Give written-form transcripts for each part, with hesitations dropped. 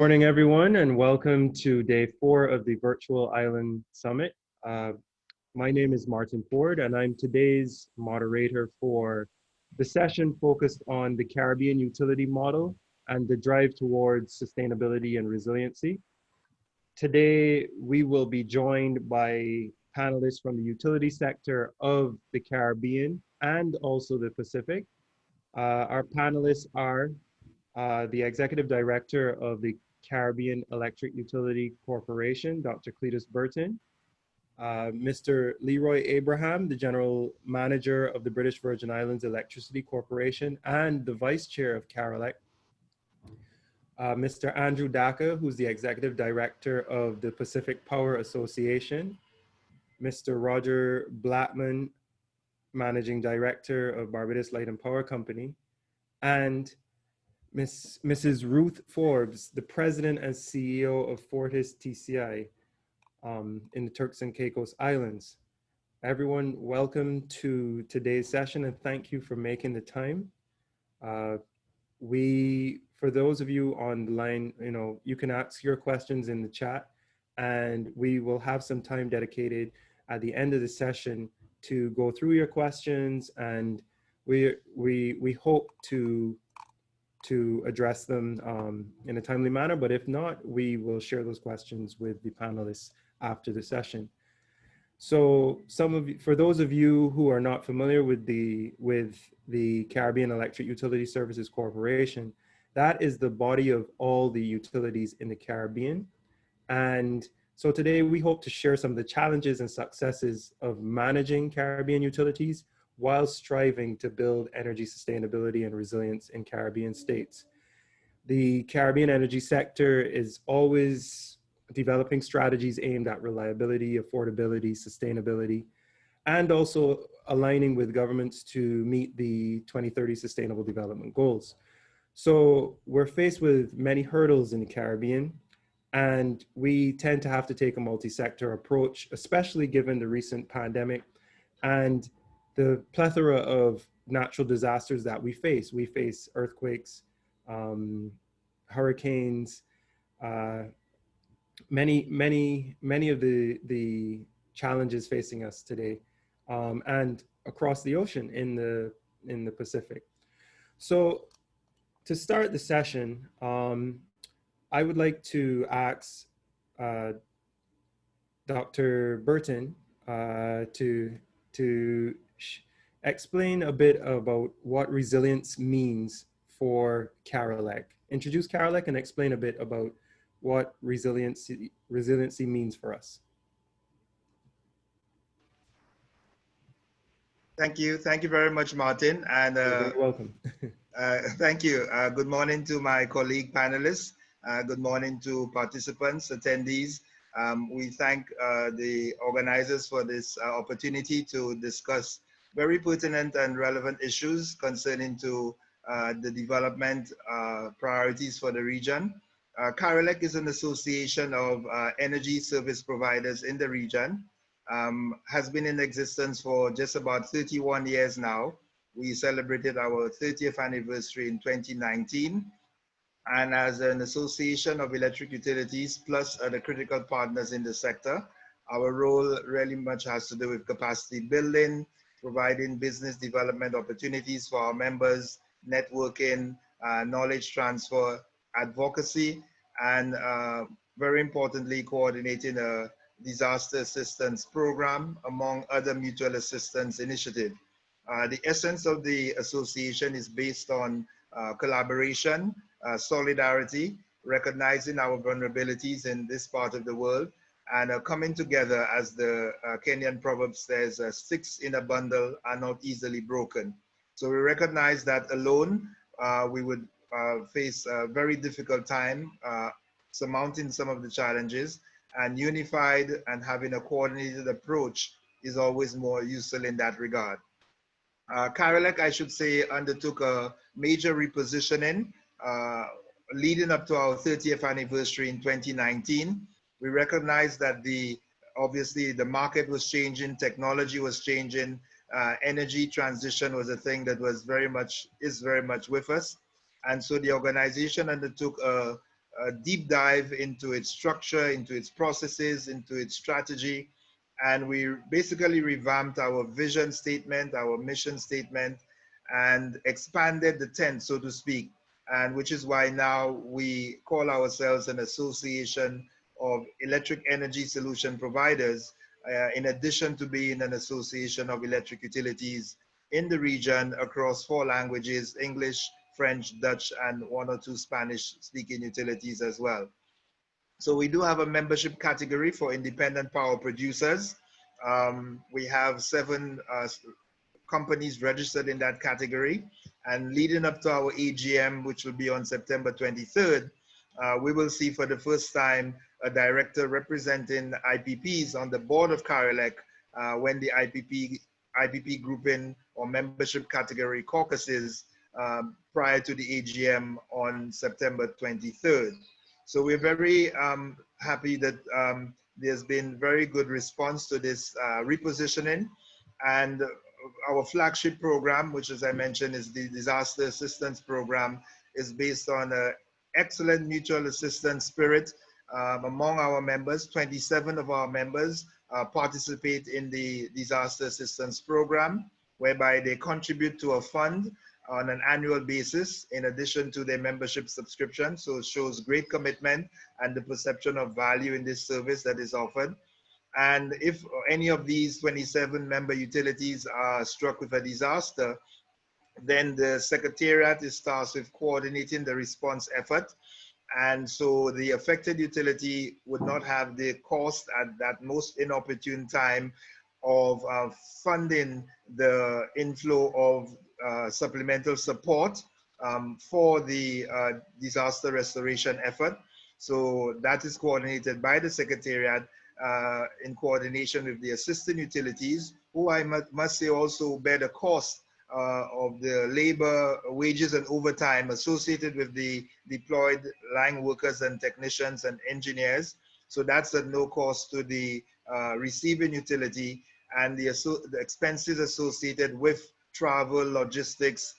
Morning, everyone, and welcome to day 4 of the Virtual Island Summit. My name is Martin Ford, and I'm today's moderator for the session focused on the Caribbean utility model and the drive towards sustainability and resiliency. Today, we will be joined by panelists from the utility sector of the Caribbean and also the Pacific. Our panelists are the Executive Director of the Caribbean Electric Utility Corporation, Dr. Cletus Burton, Mr. Leroy Abraham, the General Manager of the British Virgin Islands Electricity Corporation and the Vice Chair of CARELEC, Mr. Andrew Dacca, who's the Executive Director of the Pacific Power Association, Mr. Roger Blackman, Managing Director of Barbados Light and Power Company, and Mrs. Ruth Forbes, the President and CEO of Fortis TCI in the Turks and Caicos Islands. Everyone, welcome to today's session and thank you for making the time. For those of you on the line, you can ask your questions in the chat and we will have some time dedicated at the end of the session to go through your questions, and we hope to address them in a timely manner, but if not, we will share those questions with the panelists after the session. So for those of you who are not familiar with the Caribbean Electric Utility Services Corporation, that is the body of all the utilities in the Caribbean. And so today we hope to share some of the challenges and successes of managing Caribbean utilities while striving to build energy sustainability and resilience in Caribbean states. The Caribbean energy sector is always developing strategies aimed at reliability, affordability, sustainability, and also aligning with governments to meet the 2030 Sustainable Development Goals. So we're faced with many hurdles in the Caribbean, and we tend to have to take a multi-sector approach, especially given the recent pandemic and the plethora of natural disasters that we face. We face earthquakes, hurricanes, many of the challenges facing us today, and across the ocean in the Pacific. So to start the session, I would like to ask Dr. Burton to explain a bit about what resilience means for CARELEC. Introduce CARELEC and explain a bit about what resiliency means for us. Thank you very much, Martin. And you're welcome. Thank you. Good morning to my colleague panelists. Good morning to participants, attendees. We thank the organizers for this opportunity to discuss very pertinent and relevant issues concerning to the development priorities for the region. CARELEC is an association of energy service providers in the region. Has been in existence for just about 31 years now. We celebrated our 30th anniversary in 2019. And as an association of electric utilities, plus the critical partners in the sector, our role really much has to do with capacity building, providing business development opportunities for our members, networking, knowledge transfer, advocacy, and very importantly, coordinating a disaster assistance program, among other mutual assistance initiatives. The essence of the association is based on collaboration, solidarity, recognizing our vulnerabilities in this part of the world, and coming together, as the Kenyan proverb says, sticks in a bundle are not easily broken. So we recognize that alone, we would face a very difficult time surmounting some of the challenges, and unified and having a coordinated approach is always more useful in that regard. CARELEC, I should say, undertook a major repositioning leading up to our 30th anniversary in 2019. We recognized that obviously the market was changing, technology was changing, energy transition was a thing that was is very much with us. And so the organization undertook a a deep dive into its structure, into its processes, into its strategy. And we basically revamped our vision statement, our mission statement, and expanded the tent, so to speak. And which is why now we call ourselves an association of electric energy solution providers, in addition to being an association of electric utilities in the region across 4 languages: English, French, Dutch, and 1 or 2 Spanish speaking utilities as well. So we do have a membership category for independent power producers. We have 7 companies registered in that category. And leading up to our AGM, which will be on September 23rd, we will see for the first time a director representing IPPs on the board of CARELEC, when the IPP grouping or membership category caucuses prior to the AGM on September 23rd. So we're very happy that there's been very good response to this repositioning. And our flagship program, which, as I mentioned, is the Disaster Assistance Program, is based on an excellent mutual assistance spirit among our members. 27 of our members participate in the Disaster Assistance Program, whereby they contribute to a fund on an annual basis in addition to their membership subscription. So it shows great commitment and the perception of value in this service that is offered. And if any of these 27 member utilities are struck with a disaster, then the Secretariat is tasked with coordinating the response effort. And so the affected utility would not have the cost at that most inopportune time of funding the inflow of supplemental support for the disaster restoration effort. So that is coordinated by the Secretariat in coordination with the assistant utilities, who I must say also bear the cost of the labor, wages, and overtime associated with the deployed line workers and technicians and engineers. So that's at no cost to the receiving utility, and the expenses associated with travel, logistics,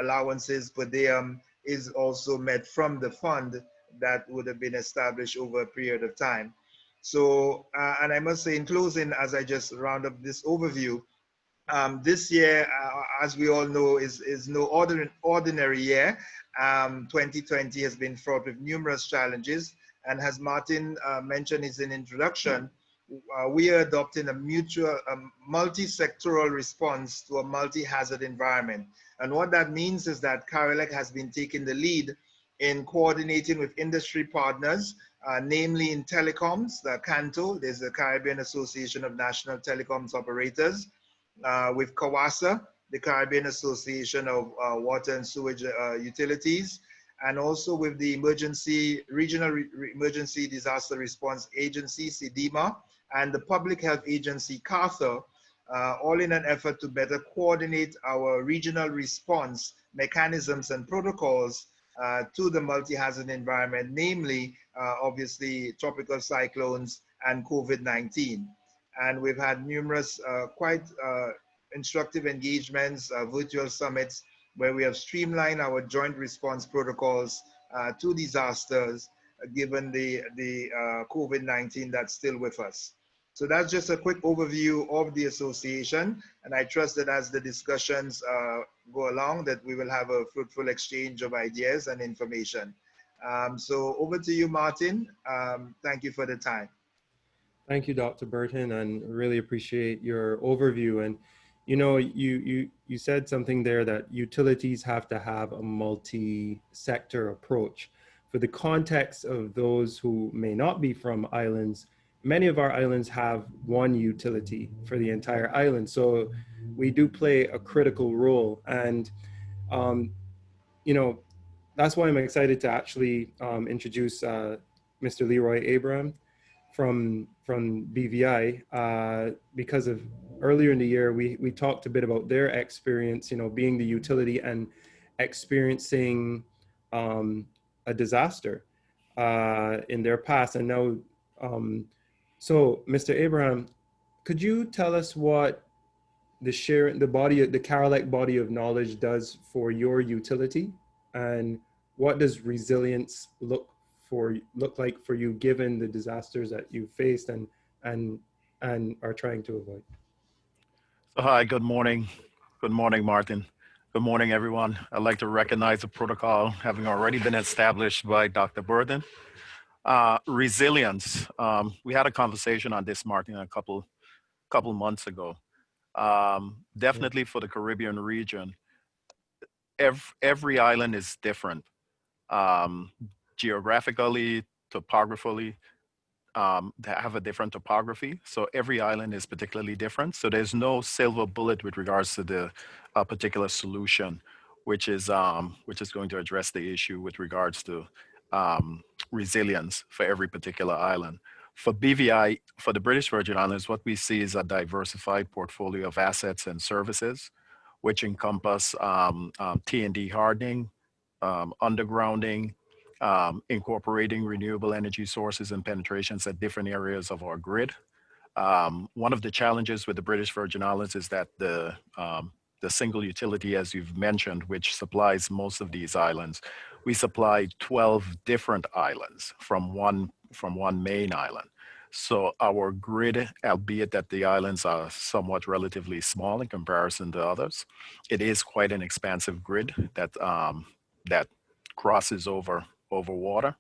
allowances per diem is also met from the fund that would have been established over a period of time. So, and I must say in closing, as I just round up this overview, this year, as we all know, is no ordinary year. 2020 has been fraught with numerous challenges. And as Martin mentioned in his introduction, we are adopting a multi-sectoral response to a multi-hazard environment. And what that means is that CARELEC has been taking the lead in coordinating with industry partners, namely in telecoms, the CANTO, there's the Caribbean Association of National Telecoms Operators, with CAWASA, the Caribbean Association of Water and Sewage Utilities, and also with the Regional Emergency Disaster Response Agency, CDEMA, and the Public Health Agency, CARTHA, all in an effort to better coordinate our regional response mechanisms and protocols to the multi-hazard environment, namely, obviously, tropical cyclones and COVID-19. And we've had numerous quite instructive engagements, virtual summits, where we have streamlined our joint response protocols to disasters, given the COVID-19 that's still with us. So that's just a quick overview of the association. And I trust that as the discussions go along, that we will have a fruitful exchange of ideas and information. So over to you, Martin. Thank you for the time. Thank you, Dr. Burton, and really appreciate your overview. And you know, you said something there that utilities have to have a multi-sector approach. For the context of those who may not be from islands, many of our islands have one utility for the entire island. So we do play a critical role. And, you know, that's why I'm excited to actually introduce Mr. Leroy Abraham from BVI, because of earlier in the year, we talked a bit about their experience, you know, being the utility and experiencing a disaster in their past. And now, so Mr. Abraham, could you tell us what the CARELEC body of knowledge does for your utility, and what does resilience look look like for you given the disasters that you faced and are trying to avoid? So hi, good morning. Good morning, Martin. Good morning, everyone. I'd like to recognize the protocol having already been established by Dr. Burden. Resilience. We had a conversation on this, Martin, a couple months ago. Yeah. Definitely for the Caribbean region, every island is different, um, geographically, topographically, that have a different topography. So every island is particularly different. So there's no silver bullet with regards to the particular solution, which is going to address the issue with regards to um, resilience for every particular island. For BVI, for the British Virgin Islands, what we see is a diversified portfolio of assets and services, which encompass T&D hardening, undergrounding, incorporating renewable energy sources and penetrations at different areas of our grid. One of the challenges with the British Virgin Islands is that the single utility, as you've mentioned, which supplies most of these islands, we supply 12 different islands from one main island. So our grid, albeit that the islands are somewhat relatively small in comparison to others, it is quite an expansive grid that crosses over water.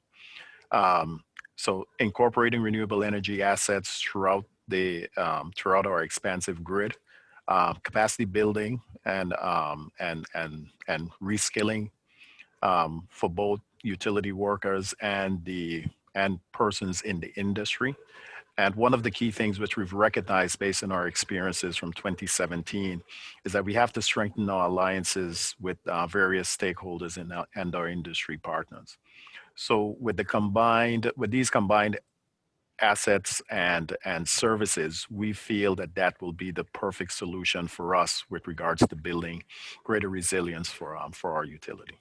So incorporating renewable energy assets throughout our expansive grid, capacity building and reskilling for both utility workers and persons in the industry. And one of the key things which we've recognized based on our experiences from 2017 is that we have to strengthen our alliances with various stakeholders and our industry partners. So with these combined assets and services, we feel that that will be the perfect solution for us with regards to building greater resilience for our utility.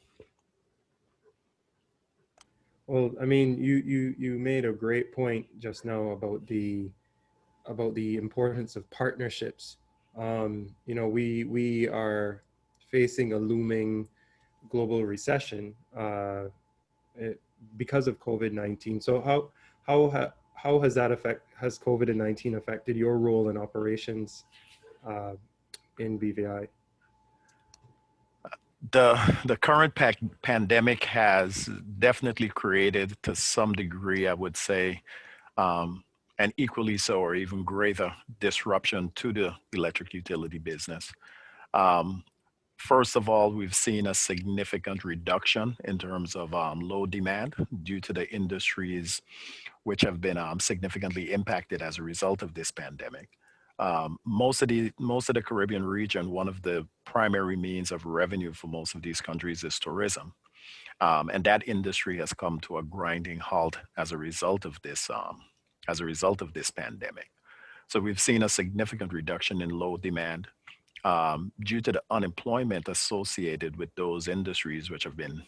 Well, I mean, you made a great point just now about the importance of partnerships. You know, we are facing a looming global recession because of COVID-19. So how has COVID-19 affected your role in operations in BVI? The current pandemic has definitely created, to some degree, I would say, and equally so, or even greater disruption to the electric utility business. Um, First of all, we've seen a significant reduction in terms of load demand due to the industries which have been significantly impacted as a result of this pandemic. Most of the Caribbean region, one of the primary means of revenue for most of these countries is tourism, and that industry has come to a grinding halt as a result of this pandemic. So we've seen a significant reduction in load demand due to the unemployment associated with those industries which have been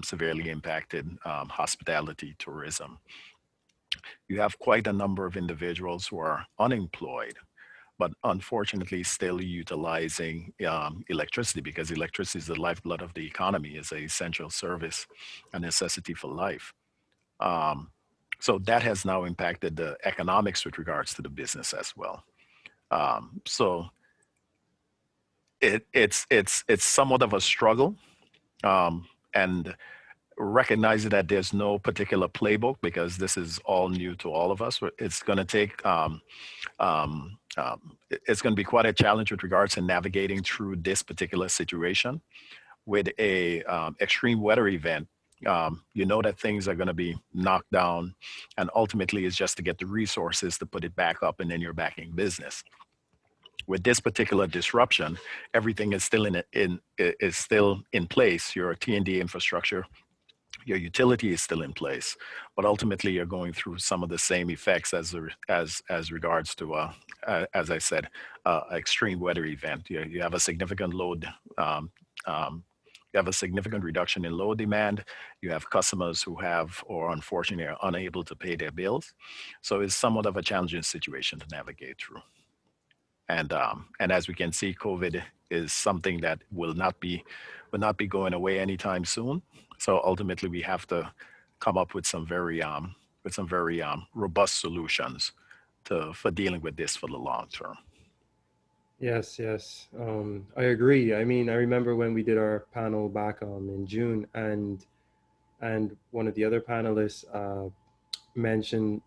severely impacted, hospitality, tourism. You have quite a number of individuals who are unemployed, but unfortunately still utilizing electricity, because electricity is the lifeblood of the economy, is an essential service, a necessity for life. Um, so that has now impacted the economics with regards to the business as well. So it's somewhat of a struggle, and recognizing that there's no particular playbook because this is all new to all of us. It's going to take it's going to be quite a challenge with regards to navigating through this particular situation with a extreme weather event. You know that things are going to be knocked down, and ultimately it's just to get the resources to put it back up, and then you're back in business. With this particular disruption, everything is still in place. Your T&D infrastructure, your utility is still in place, but ultimately you're going through some of the same effects as regards to, as I said, extreme weather event. You have a significant load. You have a significant reduction in load demand. You have customers who have, or unfortunately, are unable to pay their bills. So it's somewhat of a challenging situation to navigate through. And as we can see, COVID is something that will not be going away anytime soon. So ultimately, we have to come up with some very robust solutions for dealing with this for the long term. Yes, yes. I agree. I mean, I remember when we did our panel back in June, and one of the other panelists mentioned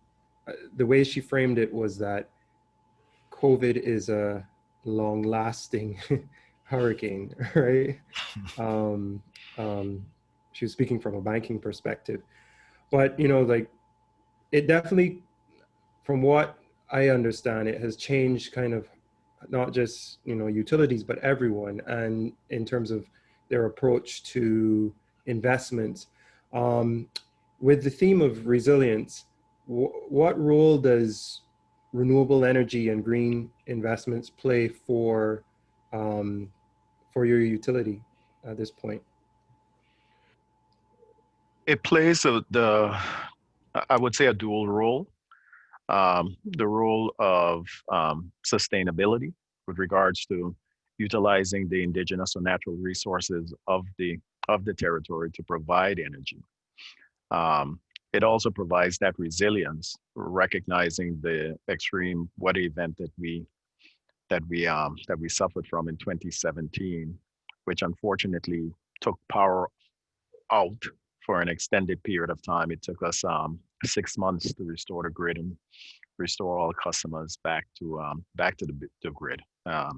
the way she framed it was that COVID is a long-lasting hurricane, right? Um, she was speaking from a banking perspective, but like it definitely, from what I understand, it has changed kind of not just utilities but everyone, and in terms of their approach to investments. With the theme of resilience, what role does renewable energy and green investments play um, for your utility at this point? It plays I would say, a dual role. The role of sustainability with regards to utilizing the indigenous or natural resources of the territory to provide energy. Um, it also provides that resilience, recognizing the extreme weather event that we suffered from in 2017, which unfortunately took power out for an extended period of time. It took us 6 months to restore the grid and restore all customers back to the grid,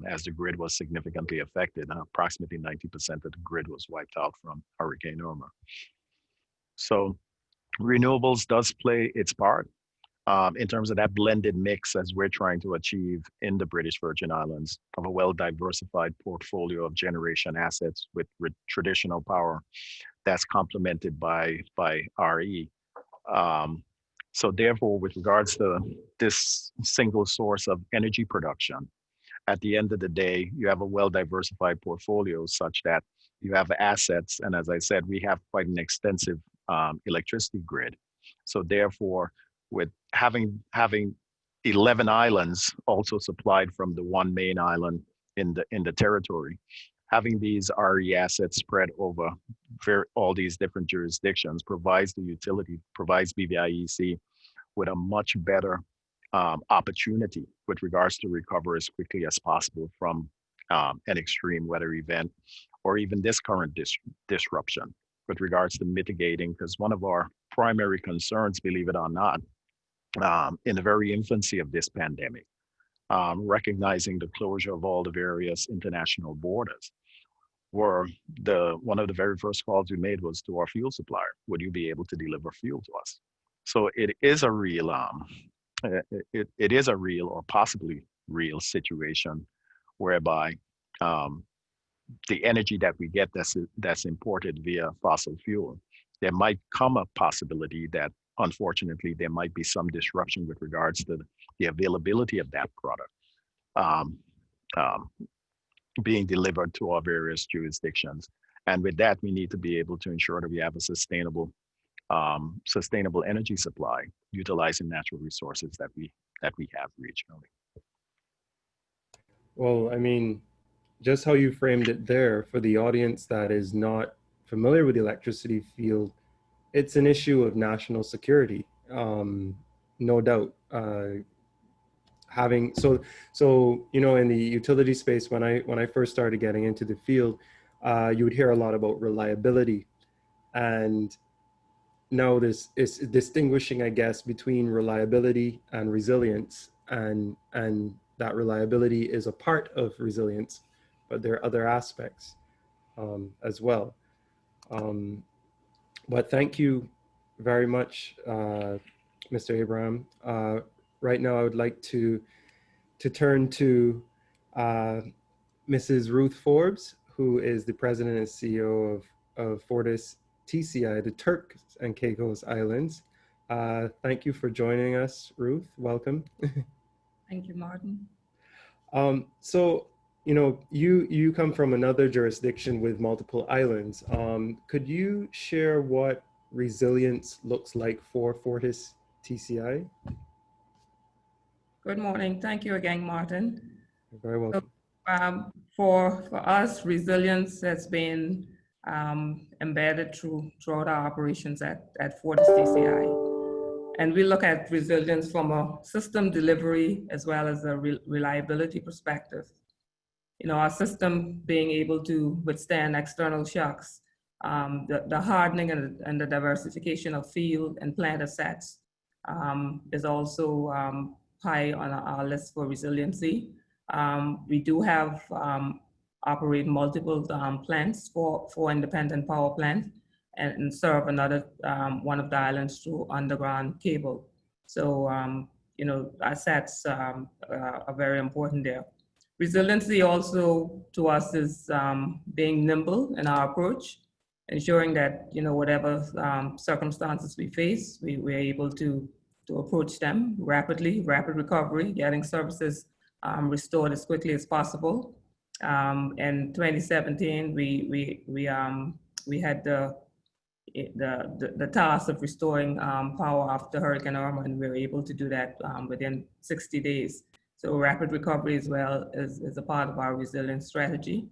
as the grid was significantly affected. Approximately 90% of the grid was wiped out from Hurricane Irma. So renewables does play its part in terms of that blended mix, as we're trying to achieve in the British Virgin Islands, of a well-diversified portfolio of generation assets with traditional power that's complemented by RE. So therefore, with regards to this single source of energy production, at the end of the day, you have a well-diversified portfolio such that you have assets. And as I said, we have quite an extensive electricity grid. So therefore, with having 11 islands also supplied from the one main island in the territory, having these RE assets spread over all these different jurisdictions provides the utility, provides BVIEC with a much better opportunity with regards to recover as quickly as possible from an extreme weather event, or even this current disruption, with regards to mitigating, because one of our primary concerns, believe it or not, in the very infancy of this pandemic, recognizing the closure of all the various international borders, were one of the very first calls we made was to our fuel supplier. Would you be able to deliver fuel to us? So it is a real, it is a real or possibly real situation whereby the energy that we get that's imported via fossil fuel, there might come a possibility that unfortunately there might be some disruption with regards to the availability of that product um, um, being delivered to our various jurisdictions. And with that, we need to be able to ensure that we have a sustainable energy supply utilizing natural resources that we have regionally. Well, I mean, just how you framed it there, for the audience that is not familiar with the electricity field, it's an issue of national security, no doubt. Having in the utility space, when I first started getting into the field, you would hear a lot about reliability, and now this is distinguishing, I guess, between reliability and resilience, and that reliability is a part of resilience, but there are other aspects as well. But thank you very much, Mr. Abraham. Right now, I would like to turn to Mrs. Ruth Forbes, who is the president and CEO of Fortis TCI, the Turks and Caicos Islands. Thank you for joining us, Ruth. Welcome. Thank you, Martin. So, you come from another jurisdiction with multiple islands. Could you share what resilience looks like for Fortis TCI? Good morning. Thank you again, Martin. You're very welcome. So, for us, resilience has been embedded throughout our operations at Fortis DCI. And we look at resilience from a system delivery as well as a reliability perspective. You know, our system being able to withstand external shocks, the hardening and the diversification of field and plant assets is also high on our list for resiliency. We do have operate multiple plants for independent power plants and serve another one of the islands through underground cable. So, you know, assets are very important there. Resiliency also to us is being nimble in our approach, ensuring that, you know, whatever circumstances we face, we're able to approach them rapidly, rapid recovery, getting services restored as quickly as possible. In 2017, we had the task of restoring power after Hurricane Irma, and we were able to do that within 60 days. So rapid recovery as well is a part of our resilience strategy.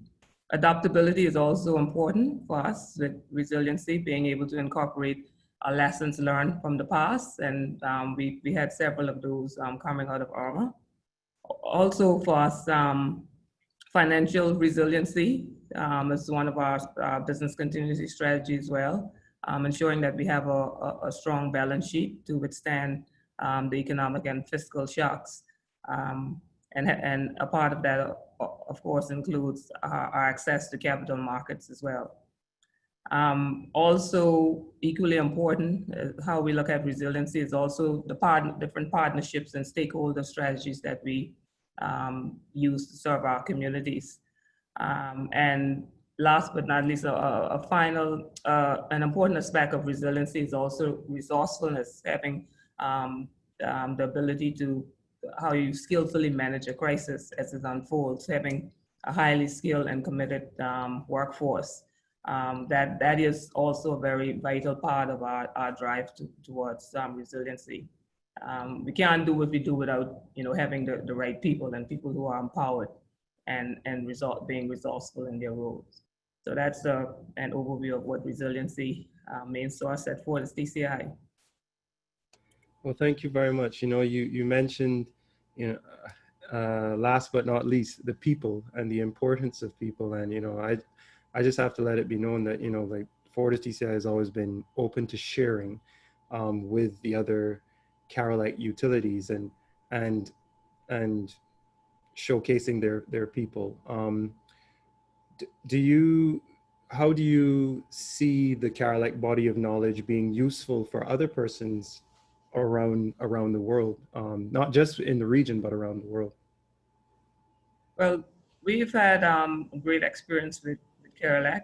Adaptability is also important for us with resiliency, being able to incorporate our lessons learned from the past. And we had several of those coming out of Irma. Also for us, financial resiliency is one of our business continuity strategies as well, ensuring that we have a strong balance sheet to withstand the economic and fiscal shocks. And a part of that, of course, includes our access to capital markets as well. Also, equally important, how we look at resiliency is also the different partnerships and stakeholder strategies that we use to serve our communities. And last but not least, a final, an important aspect of resiliency is also resourcefulness, having the ability to how you skillfully manage a crisis as it unfolds, having a highly skilled and committed workforce. That is also a very vital part of our drive towards resiliency. We can't do what we do without, you know, having the right people and people who are empowered and being resourceful in their roles. So that's an overview of what resiliency means to us at Fortis DCI. Well, thank you very much. You know, you mentioned, you know, last but not least, the people and the importance of people. And, you know, I just have to let it be known that, you know, like Fortis DCI has always been open to sharing with the other Carolite utilities and showcasing their people. How do you see the Carolite body of knowledge being useful for other persons around the world, not just in the region, but around the world? Well, we've had a great experience with Carolac.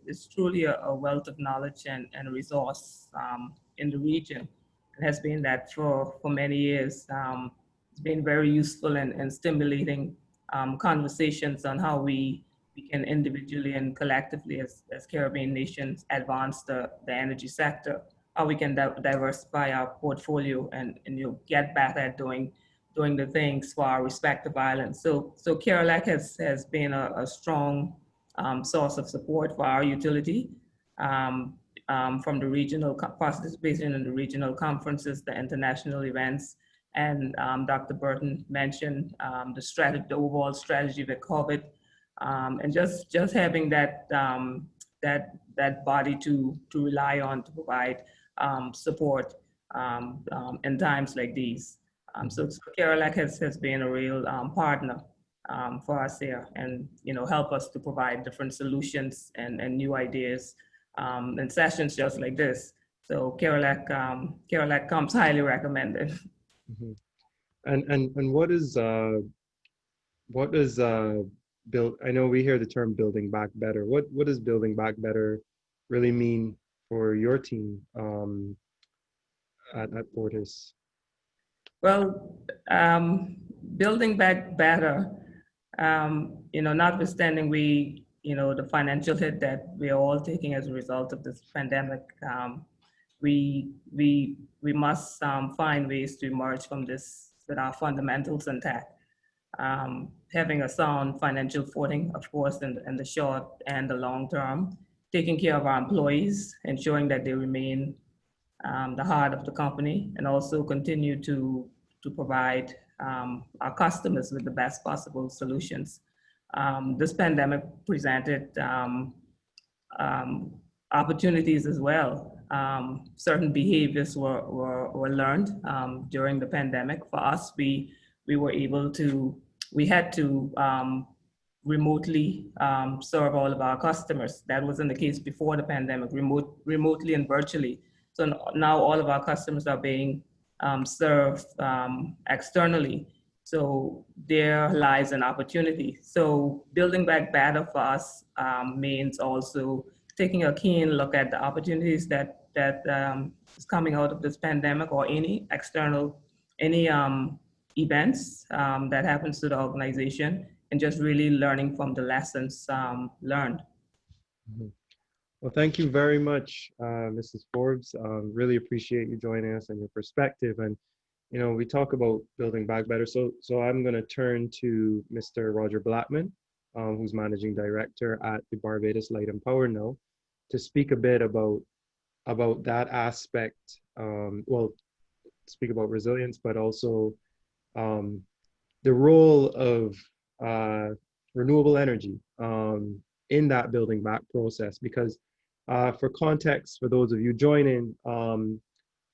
It's truly a wealth of knowledge and resource in the region. It has been that for many years. It's been very useful and stimulating conversations on how we can individually and collectively as Caribbean nations advance the energy sector, how we can diversify our portfolio and you know, get back at doing the things for our respective islands. So Carolac has been a strong source of support for our utility from the regional participation in the regional conferences, the international events, and Dr. Burton mentioned the overall strategy with COVID, and just having that body to rely on to provide support in times like these. So Carolac has been a real partner for us here, and you know, help us to provide different solutions and new ideas in sessions just like this. So Carolac comes highly recommended. Mm-hmm. And what does build? I know we hear the term building back better. What does building back better really mean for your team at Fortis? Well, building back better, you know, notwithstanding the financial hit that we are all taking as a result of this pandemic, we must find ways to emerge from this with our fundamentals intact. Having a sound financial footing, of course, in the short and the long term, taking care of our employees, ensuring that they remain the heart of the company, and also continue to provide our customers with the best possible solutions. This pandemic presented opportunities as well. Certain behaviors were learned during the pandemic. For us, we had to remotely serve all of our customers. That wasn't the case before the pandemic, remotely and virtually. So now all of our customers are being served externally. So there lies an opportunity. So building back better for us means also taking a keen look at the opportunities that is coming out of this pandemic, or any external, events that happens to the organization, and just really learning from the lessons learned. Mm-hmm. Well, thank you very much, Mrs. Forbes. Really appreciate you joining us and your perspective. And, you know, we talk about building back better. So I'm going to turn to Mr. Roger Blackman, who's Managing Director at the Barbados Light and Power now, to speak a bit about that aspect. Well, speak about resilience, but also the role of renewable energy in that building back process. Because for context, for those of you joining,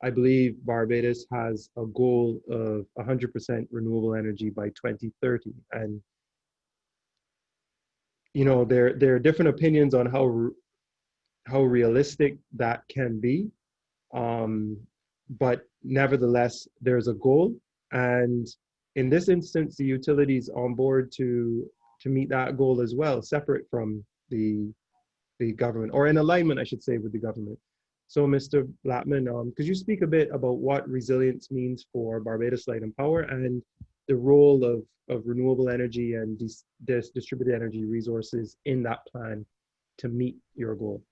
I believe Barbados has a goal of 100% renewable energy by 2030. And, you know, there are different opinions on how realistic that can be. But nevertheless, there's a goal. And in this instance, the utilities on board to meet that goal as well, separate from the government, or in alignment, I should say, with the government. So Mr. Blackman, could you speak a bit about what resilience means for Barbados Light and Power, and the role of renewable energy and distributed energy resources in that plan to meet your goal?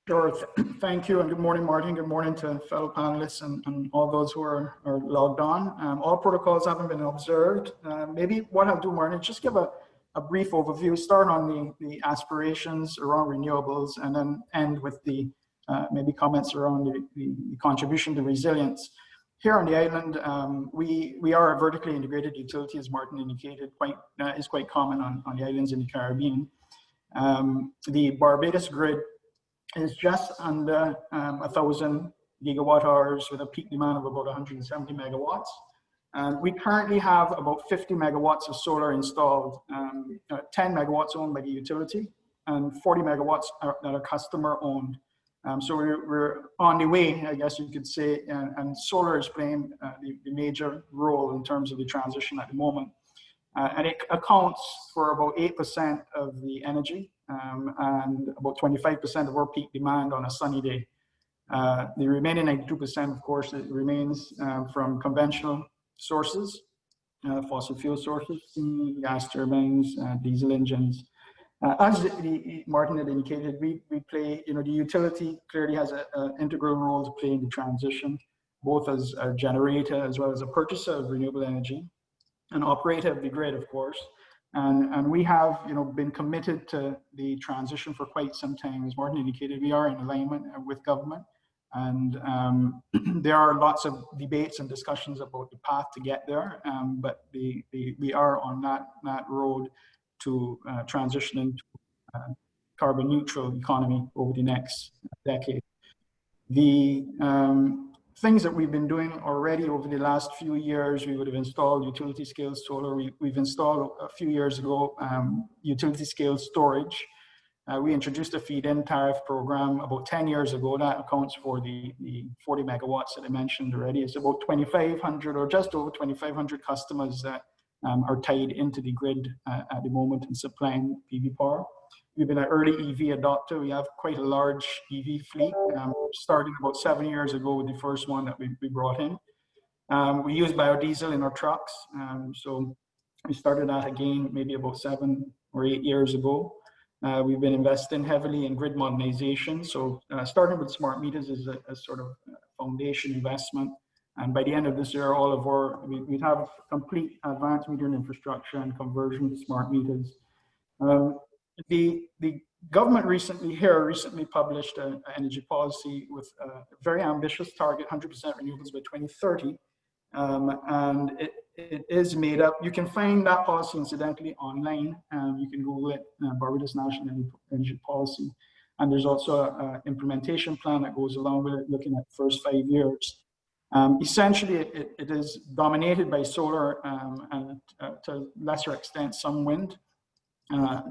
Sure, thank you, and good morning, Martin. Good morning to fellow panelists and all those who are logged on. All protocols haven't been observed. Maybe what I'll do, Martin, is just give a brief overview, start on the aspirations around renewables, and then end with the maybe comments around the contribution to resilience. Here on the island, we are a vertically integrated utility, as Martin indicated, is quite common on the islands in the Caribbean. The Barbados grid is just under 1,000 gigawatt hours with a peak demand of about 170 megawatts. We currently have about 50 megawatts of solar installed, 10 megawatts owned by the utility, and 40 megawatts that are customer owned. So we're on the way, I guess you could say, and solar is playing the major role in terms of the transition at the moment. And it accounts for about 8% of the energy and about 25% of our peak demand on a sunny day. The remaining 92%, of course, it remains from conventional sources, fossil fuel sources, gas turbines, diesel engines. As Martin had indicated, we play, the utility clearly has an integral role to play in the transition, both as a generator as well as a purchaser of renewable energy, an operator of the grid, of course. And we have, been committed to the transition for quite some time. As Martin indicated, we are in alignment with government. And there are lots of debates and discussions about the path to get there, but we are on that road to transitioning to a carbon neutral economy over the next decade. The things that we've been doing already over the last few years, we would have installed utility scale solar. We've installed a few years ago utility scale storage. We introduced a feed-in tariff program about 10 years ago. That accounts for the 40 megawatts that I mentioned already. It's about 2,500 or just over 2,500 customers that are tied into the grid at the moment and supplying PV power. We've been an early EV adopter. We have quite a large EV fleet, starting about 7 years ago with the first one that we brought in. We use biodiesel in our trucks. So we started that again maybe about 7 or 8 years ago. We've been investing heavily in grid modernization. So starting with smart meters is a sort of foundation investment. And by the end of this year, we'd have complete advanced metering infrastructure and conversion to smart meters. The government recently published an energy policy with a very ambitious target, 100% renewables by 2030. And it is made up. You can find that policy incidentally online. You can Google it, Barbados National Energy Policy. And there's also an implementation plan that goes along with it, looking at the first 5 years. Essentially, it is dominated by solar and to a lesser extent, some wind.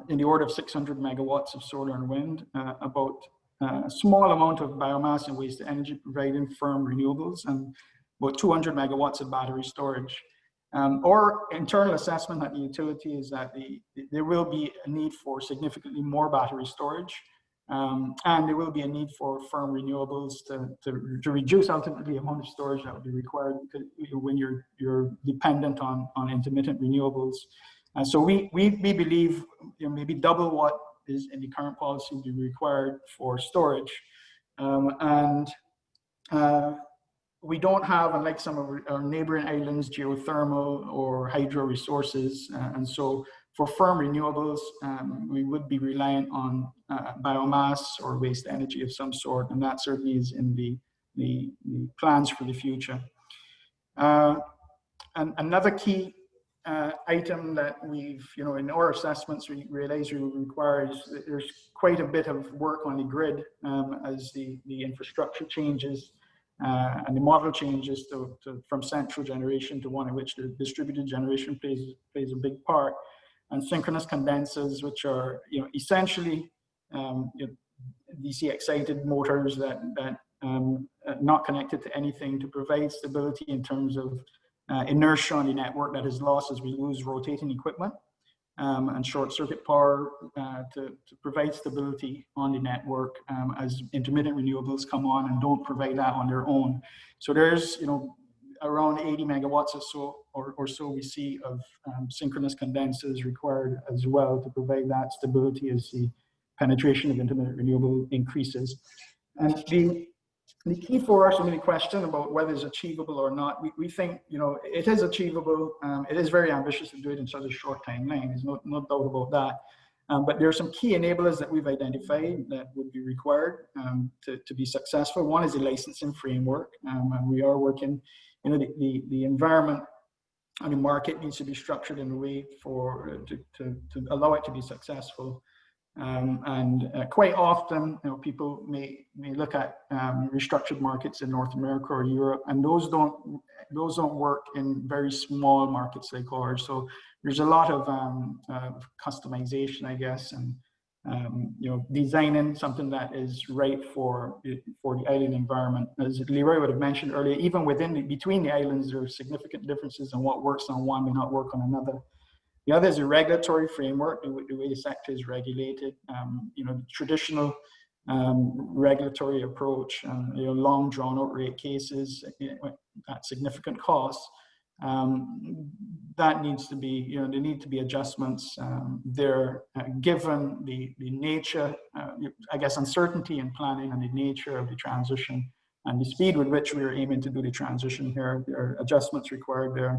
In the order of 600 megawatts of solar and wind, about a small amount of biomass and waste energy providing firm renewables, and about 200 megawatts of battery storage. Our internal assessment at the utility is that there will be a need for significantly more battery storage, and there will be a need for firm renewables to reduce ultimately the amount of storage that will be required, because when you're dependent on intermittent renewables. So we believe maybe double what is in the current policy will be required for storage. We don't have, unlike some of our neighboring islands, geothermal or hydro resources. And so for firm renewables, we would be reliant on biomass or waste energy of some sort. And that certainly is in the plans for the future. And another key item that we've, in our assessments, we realize we require is that there's quite a bit of work on the grid as the infrastructure changes and the model changes from central generation to one in which the distributed generation plays a big part. And synchronous condensers, which are essentially DC excited motors that not connected to anything, to provide stability in terms of inertia on the network that is lost as we lose rotating equipment, and short circuit power to provide stability on the network as intermittent renewables come on and don't provide that on their own. So there's around 80 megawatts or so we see of synchronous condensers required as well to provide that stability as the penetration of intermittent renewable increases. And the key for us, the question about whether it's achievable or not, we think it is achievable. It is very ambitious to do it in such a short timeline. There's no doubt about that. But there are some key enablers that we've identified that would be required to be successful. One is the licensing framework, and we are working. The environment and the market needs to be structured in a way to allow it to be successul. Quite often, people may look at restructured markets in North America or Europe, and those don't work in very small markets like ours. So there's a lot of customization, I guess, and designing something that is right for the island environment. As Leroy would have mentioned earlier, even between the islands, there are significant differences, and what works on one may not work on another. The other is a regulatory framework, the way the sector is regulated. The traditional regulatory approach, long drawn-out rate cases at significant costs. That needs to be, there need to be adjustments there, given the nature, I guess, uncertainty in planning and the nature of the transition and the speed with which we are aiming to do the transition here. There are adjustments required there.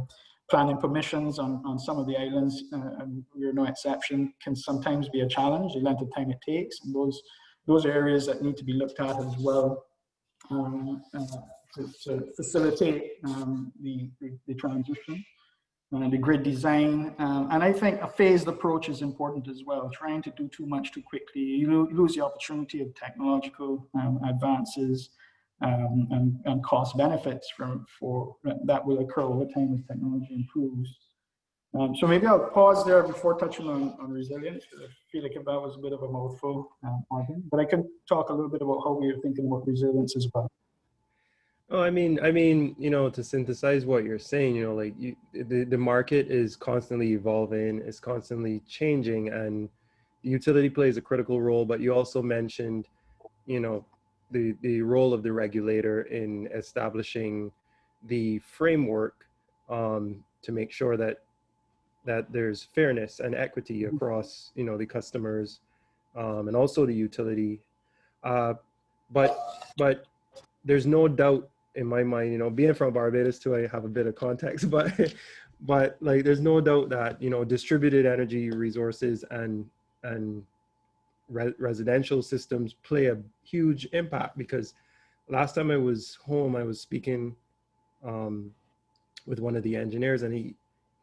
Planning permissions on some of the islands, and we're no exception, can sometimes be a challenge, the length of time it takes. And those are areas that need to be looked at as well to facilitate the transition. The grid design. And I think a phased approach is important as well. Trying to do too much too quickly, you lose the opportunity of technological advances and cost benefits that will occur over time as technology improves. So maybe I'll pause there before touching on resilience, because I feel like that was a bit of a mouthful, Martin. But I can talk a little bit about how we are thinking about resilience as well. Oh, I mean, to synthesize what you're saying, the market is constantly evolving, it's constantly changing, and the utility plays a critical role. But you also mentioned, the role of the regulator in establishing the framework to make sure that there's fairness and equity across, the customers and also the utility. But there's no doubt in my mind, being from Barbados too, I have a bit of context, but there's no doubt that, distributed energy resources and residential systems play a huge impact, because last time I was home, I was speaking with one of the engineers, and he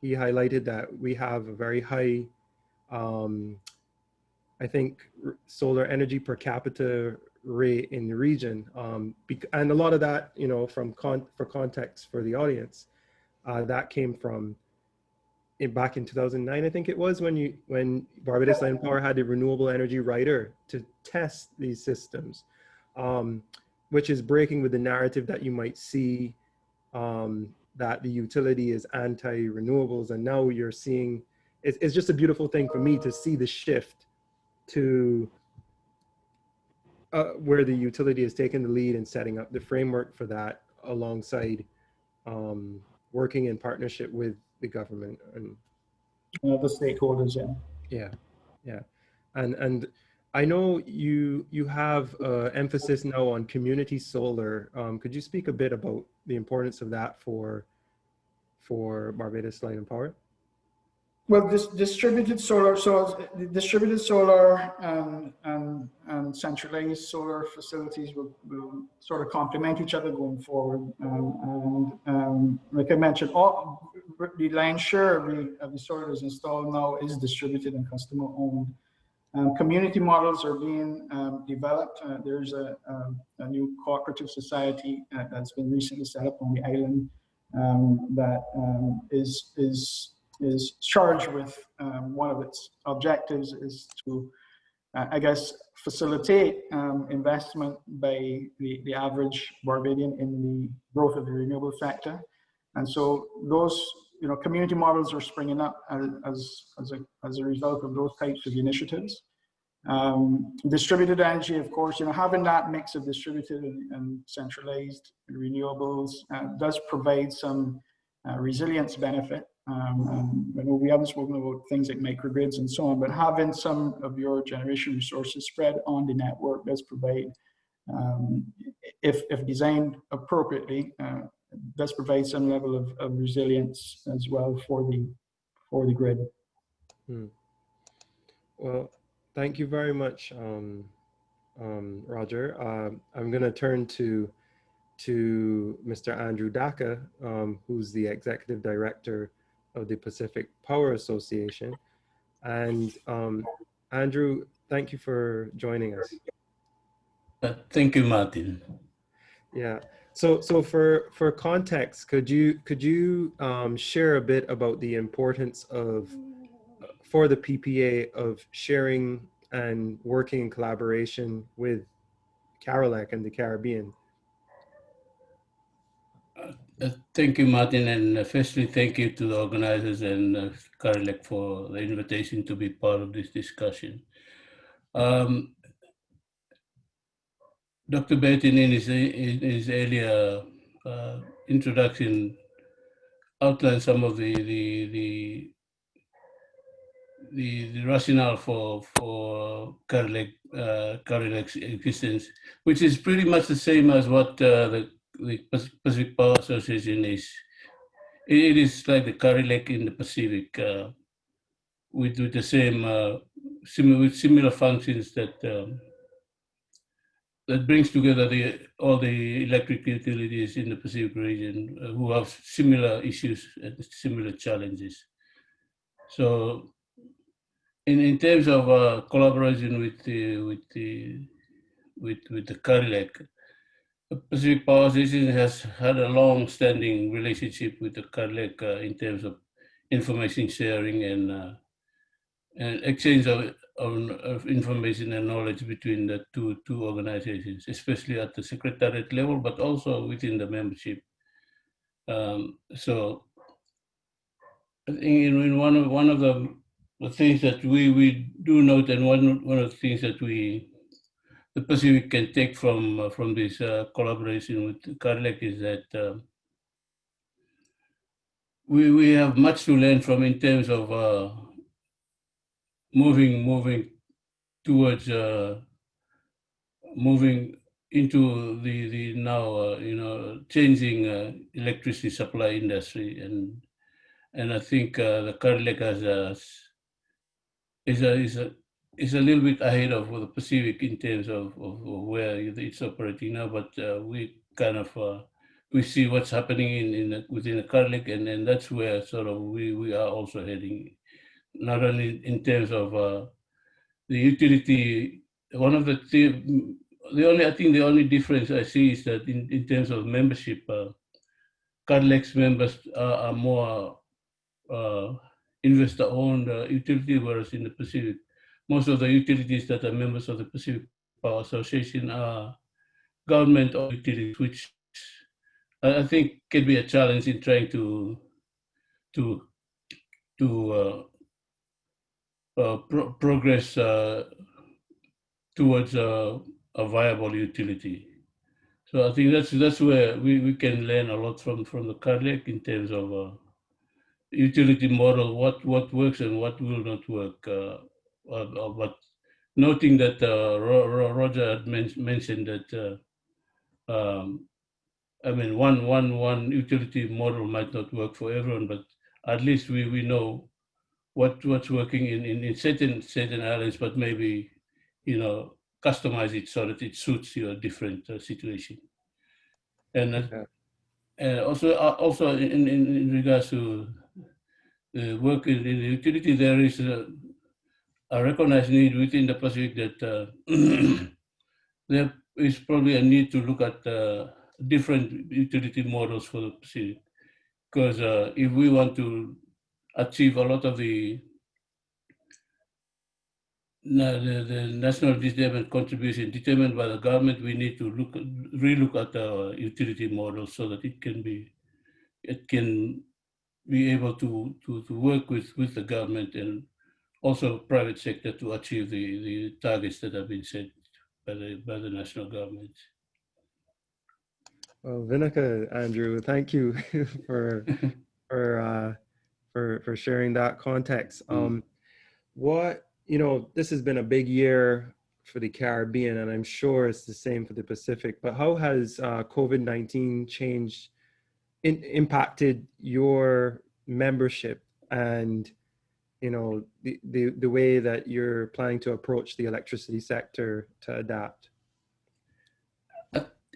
highlighted that we have a very high, I think, solar energy per capita rate in the region. And a lot of that, you know, for context for the audience, that came from back in 2009, I think it was, when Barbados Land Power had a renewable energy rider to test these systems, which is breaking with the narrative that you might see, that the utility is anti-renewables. And now you're seeing, it's just a beautiful thing for me to see the shift to where the utility has taken the lead in setting up the framework for that, alongside working in partnership with the government and the stakeholders. Yeah. And I know you have emphasis now on community solar. Could you speak a bit about the importance of that for Barbados Light and Power? Well, this distributed solar, distributed solar and centralized solar facilities will sort of complement each other going forward. Like I mentioned, the lion's share of the solar that's installed now is distributed and customer owned. Community models are being developed. There's a new cooperative society that's been recently set up on the island that is charged with one of its objectives is to, I guess, facilitate investment by the average Barbadian in the growth of the renewable sector. And so those, you know, community models are springing up as a result of those types of initiatives. Distributed energy, of course, you know, having that mix of distributed and centralized renewables does provide some resilience benefit. I know we haven't spoken about things like microgrids and so on, but having some of your generation resources spread on the network does provide, if designed appropriately, does provide some level of resilience as well for the grid. Well, thank you very much, Roger. I'm going to turn to Mr. Andrew Daka, who's the Executive Director of the Pacific Power Association. And Andrew, thank you for joining us. Thank you, Martin. Yeah. So for context, could you share a bit about the importance for the PPA of sharing and working in collaboration with CARILEC and the Caribbean? Thank you, Martin, and firstly, thank you to the organizers and CARILEC for the invitation to be part of this discussion. Dr. Burton, in his earlier introduction, outlined some of the rationale for CARILEC's existence, which is pretty much the same as what the Pacific Power Association is. It is like the CARILEC in the Pacific, with the same similar functions that brings together all the electric utilities in the Pacific region who have similar issues and similar challenges. So, in terms of collaboration with the CARILEC, the Pacific Power Association has had a long-standing relationship with the CARILEC in terms of information sharing and exchange of information and knowledge between the two organizations, especially at the secretariat level, but also within the membership. So, I think in one of the things that we do note, and one of the things that the Pacific can take from this collaboration with CARILEC is that we have much to learn from in terms of moving towards moving into the now changing electricity supply industry, and I think the CARILEC is is a little bit ahead of the Pacific in terms of where it's operating now, but we kind of we see what's happening within the Carlick, and then that's where sort of we are also heading, not only in terms of the utility. One of the only difference I see is that in terms of membership, Carlick's members are more investor-owned utility, whereas in the Pacific, most of the utilities that are members of the Pacific Power Association are government-owned utilities, which I think can be a challenge in trying to progress towards a viable utility. So I think that's where we can learn a lot from the Carlick in terms of utility model, what works and what will not work. But noting that Roger had mentioned that I mean one utility model might not work for everyone, but at least we know what's working in certain islands, but maybe customize it so that it suits your different situation. And also in regards to work in the utility, there is a recognized need within the Pacific that there is probably a need to look at different utility models for the Pacific, because if we want to achieve a lot of the national development contribution determined by the government, we need to relook at our utility models so that it can be able to work with the government and also private sector to achieve the targets that have been set by the national government. Well, Vinica, Andrew, thank you for sharing that context. This has been a big year for the Caribbean, and I'm sure it's the same for the Pacific, but how has COVID-19 impacted your membership and the way that you're planning to approach the electricity sector to adapt?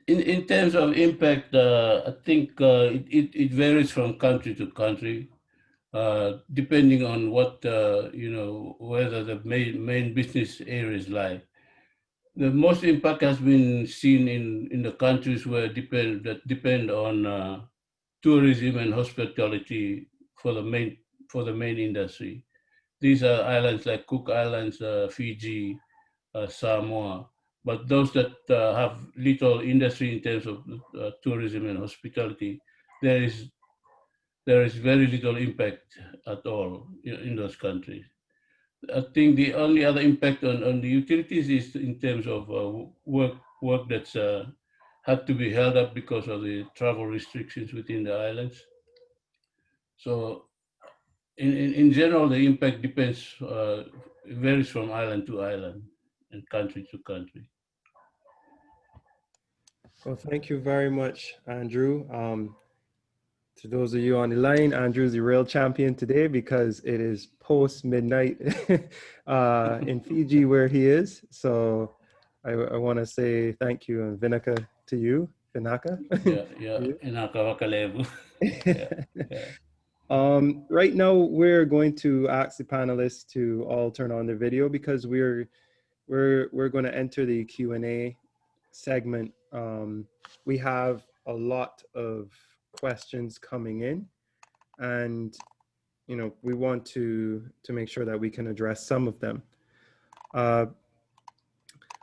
In terms of impact, I think it varies from country to country, depending on what whether the main business areas lie. The most impact has been seen in the countries that depend on tourism and hospitality for the main industry. These are islands like Cook Islands, Fiji, Samoa, but those that have little industry in terms of tourism and hospitality, there is very little impact at all in those countries. I think the only other impact on the utilities is in terms of work that's had to be held up because of the travel restrictions within the islands. So in general, the impact varies from island to island and country to country. Well, thank you very much, Andrew. To those of you on the line, Andrew's the real champion today because it is post midnight in Fiji where he is. So I want to say thank you, and Vinica to you, Vinaka. Yeah, Inaka Wakalevu. Right now, we're going to ask the panelists to all turn on their video because we're going to enter the Q&A segment. We have a lot of questions coming in, and we want to make sure that we can address some of them.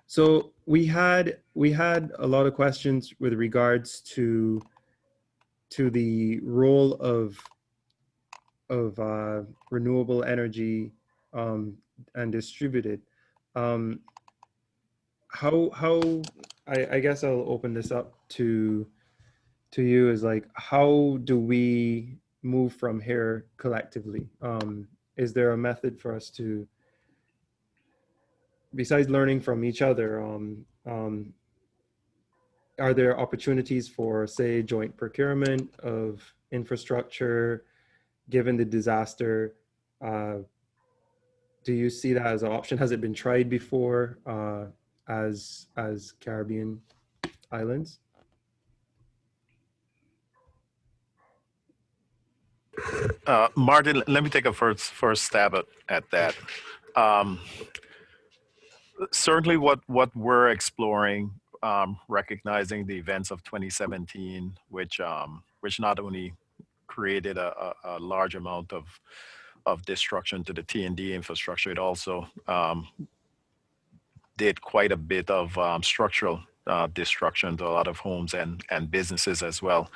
So we had a lot of questions with regards to the role of renewable energy and distributed. I guess I'll open this up to you, is like, how do we move from here collectively? Is there a method for us to, besides learning from each other, are there opportunities for, say, joint procurement of infrastructure, given the disaster? do you see that as an option? Has it been tried before as Caribbean islands? Martin, let me take a first stab at that. Um, Certainly what we're exploring, recognizing the events of 2017, which not only created a large amount of destruction to the T&D infrastructure, it also did quite a bit of structural destruction to a lot of homes and businesses as well.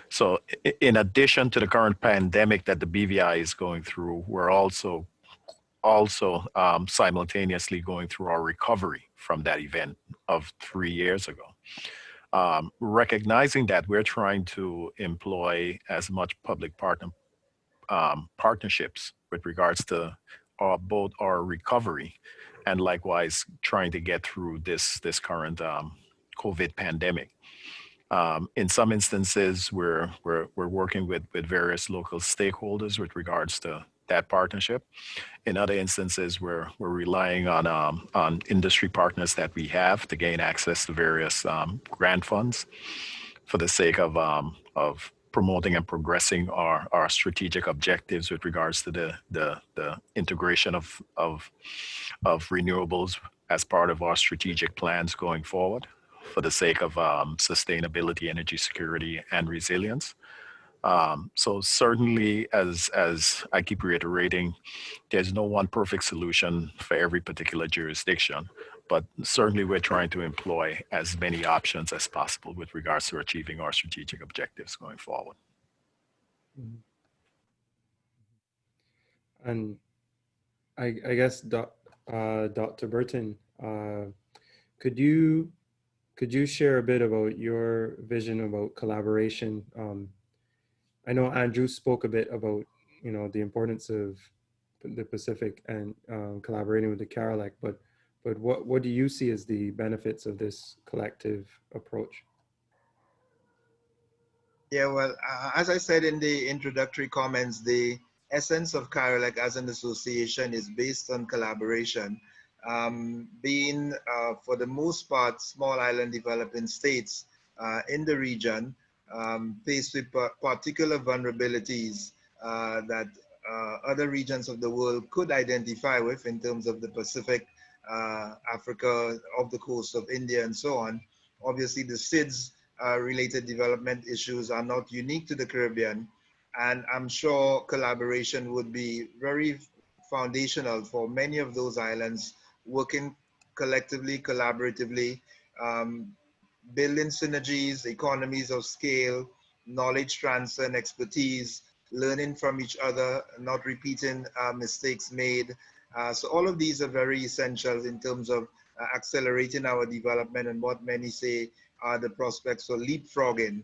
So in addition to the current pandemic that the BVI is going through, we're also simultaneously going through our recovery from that event of 3 years ago. Recognizing that, we're trying to employ as much public partnerships with regards to both our recovery and likewise trying to get through this current COVID pandemic. In some instances, we're working with various local stakeholders with regards to that partnership. In other instances, we're relying on industry partners that we have to gain access to various grant funds for the sake of promoting and progressing our strategic objectives with regards to the integration of renewables as part of our strategic plans going forward for the sake of sustainability, energy security, and resilience. So certainly, as I keep reiterating, there's no one perfect solution for every particular jurisdiction, but certainly we're trying to employ as many options as possible with regards to achieving our strategic objectives going forward. And I guess, Dr. Burton, could you share a bit about your vision about collaboration? I know Andrew spoke a bit about, the importance of the Pacific and collaborating with the Carolac, but what do you see as the benefits of this collective approach? Yeah, well, as I said in the introductory comments, the essence of Carolac as an association is based on collaboration. Being, for the most part, small island developing states in the region, faced with particular vulnerabilities that other regions of the world could identify with in terms of the Pacific, Africa, off the coast of India, and so on. Obviously, the SIDS related development issues are not unique to the Caribbean, and I'm sure collaboration would be very foundational for many of those islands, working collectively, collaboratively, building synergies, economies of scale, knowledge transfer and expertise, learning from each other, not repeating mistakes made. So all of these are very essential in terms of accelerating our development and what many say are the prospects for leapfrogging,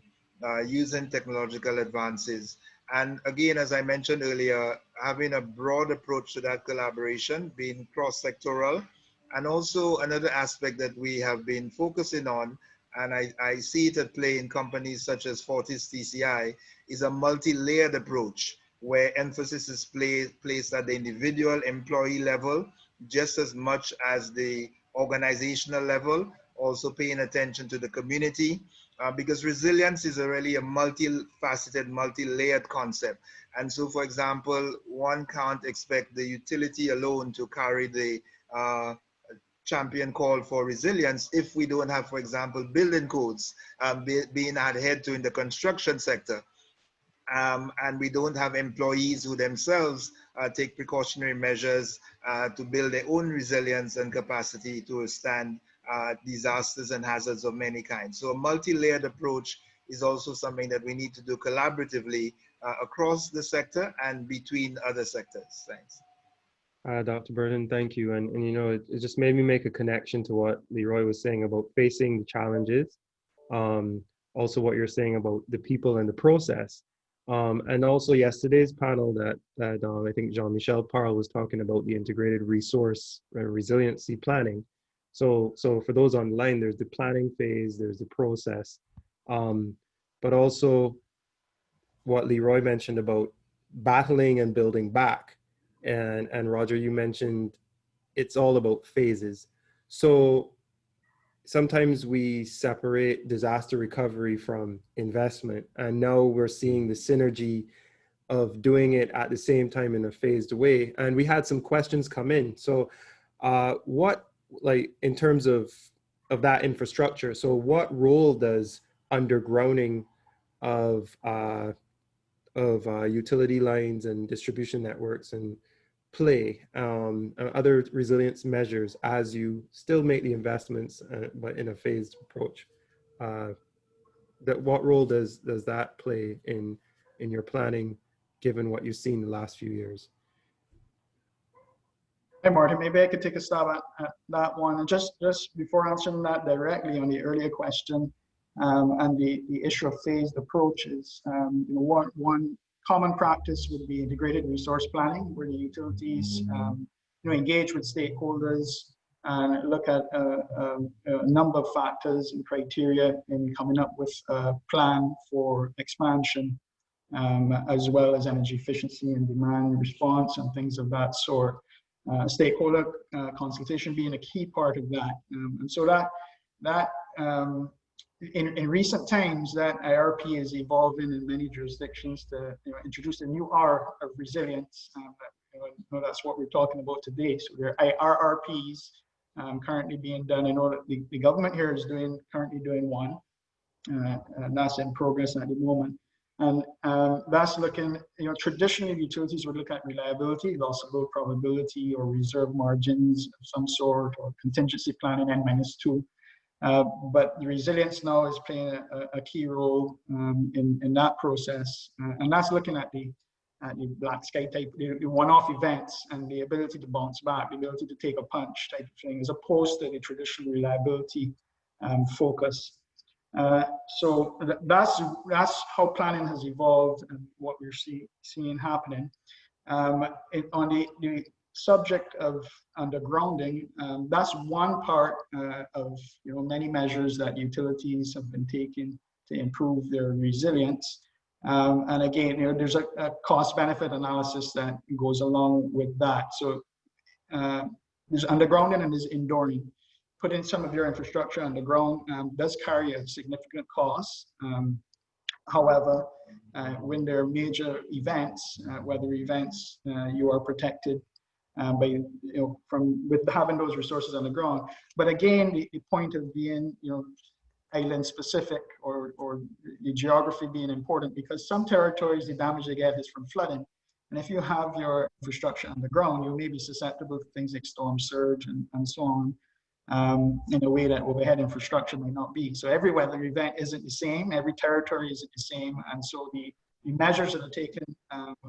using technological advances. And again, as I mentioned earlier, having a broad approach to that collaboration, being cross-sectoral. And also another aspect that we have been focusing on, and I see it at play in companies such as Fortis TCI, is a multi-layered approach where emphasis is placed at the individual employee level just as much as the organizational level, also paying attention to the community, because resilience is really a multifaceted, multi-layered concept. And so, for example, one can't expect the utility alone to carry the champion call for resilience if we don't have, for example, building codes being adhered to in the construction sector. And we don't have employees who themselves take precautionary measures to build their own resilience and capacity to withstand disasters and hazards of many kinds. So a multi-layered approach is also something that we need to do collaboratively across the sector and between other sectors. Thanks. Dr. Burton, thank you. And it just made me make a connection to what Leroy was saying about facing the challenges. Also what you're saying about the people and the process. And also yesterday's panel that I think Jean-Michel Parle was talking about, the integrated resource resiliency planning. So for those online, there's the planning phase, there's the process, but also what Leroy mentioned about battling and building back. and Roger, you mentioned it's all about phases. So sometimes we separate disaster recovery from investment, and now we're seeing the synergy of doing it at the same time in a phased way. And we had some questions come in. So what, like, in terms of that infrastructure, so what role does undergrounding of utility lines and distribution networks and play, other resilience measures as you still make the investments, but in a phased approach? What role does that play in your planning, given what you've seen the last few years? Hey, Martin, maybe I could take a stab at that one. And just before answering that directly on the earlier question, and the issue of phased approaches, one common practice would be integrated resource planning, where the utilities engage with stakeholders and look at a number of factors and criteria in coming up with a plan for expansion, as well as energy efficiency and demand response and things of that sort. Stakeholder consultation being a key part of that. And so that in recent times, that IRP is evolving in many jurisdictions to introduce a new R of resilience. That's what we're talking about today. So there are RRPs currently being done in order. The government here is currently doing one, and that's in progress at the moment. And that's looking, traditionally utilities would look at reliability, loss of load probability, or reserve margins of some sort, or contingency planning N-2. But the resilience now is playing a key role in that process. And that's looking at the black sky type, the one-off events and the ability to bounce back, the ability to take a punch type of thing, as opposed to the traditional reliability focus. So that's how planning has evolved and what we're seeing happening. On the subject of undergrounding, that's one part of many measures that utilities have been taking to improve their resilience. And again, there's a cost-benefit analysis that goes along with that. So there's undergrounding and there's indooring. Putting some of your infrastructure underground does carry a significant cost. However, when there are major events, weather events, you are protected by with having those resources underground. But again, the point of being island specific or the geography being important, because some territories the damage they get is from flooding. And if you have your infrastructure underground, you may be susceptible to things like storm surge and so on. In a way that overhead infrastructure might not be. So every weather event isn't the same, every territory isn't the same, and so the measures that are taken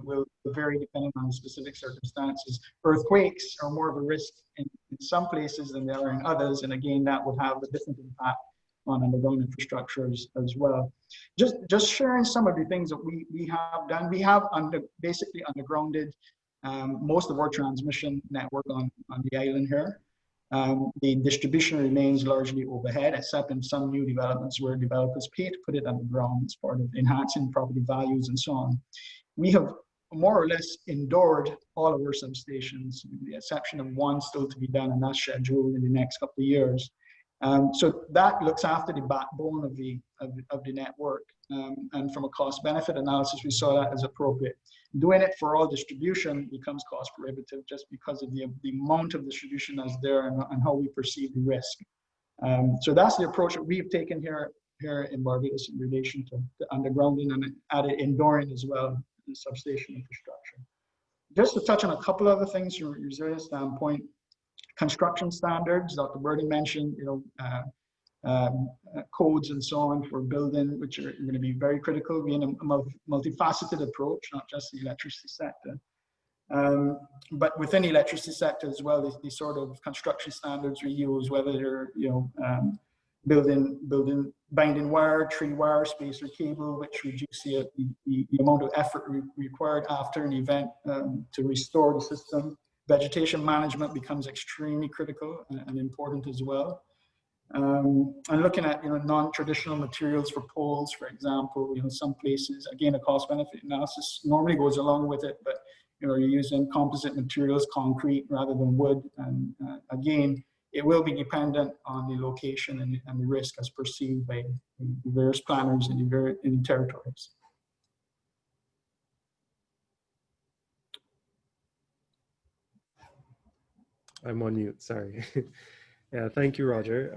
will vary depending on the specific circumstances. Earthquakes are more of a risk in some places than they are in others, and again, that would have a different impact on underground infrastructures as well. Just sharing some of the things that we have done. We have basically undergrounded most of our transmission network on the island here. The distribution remains largely overhead, except in some new developments where developers pay to put it underground as part of enhancing property values and so on. We have more or less endured all of our substations, with the exception of one still to be done, and that's scheduled in the next couple of years. So that looks after the backbone of the network, and from a cost-benefit analysis, we saw that as appropriate. Doing it for all distribution becomes cost prohibitive just because of the amount of distribution that's there and how we perceive the risk. So that's the approach that we've taken here in Barbados in relation to undergrounding, and added indooring as well in substation infrastructure. Just to touch on a couple other things from a resilience standpoint, construction standards, Dr. Burden mentioned, codes and so on for building, which are going to be very critical, being a multifaceted approach, not just the electricity sector. But within the electricity sector as well, the sort of construction standards we use, whether they're building binding wire, tree wire, spacer cable, which reduce the amount of effort required after an event to restore the system. Vegetation management becomes extremely critical and important as well. And looking at non-traditional materials for poles, for example, some places, again, a cost-benefit analysis normally goes along with it, but you're using composite materials, concrete rather than wood. And again, it will be dependent on the location and the risk as perceived by the various planners in the territories. I'm on mute, sorry. Yeah, thank you, Roger.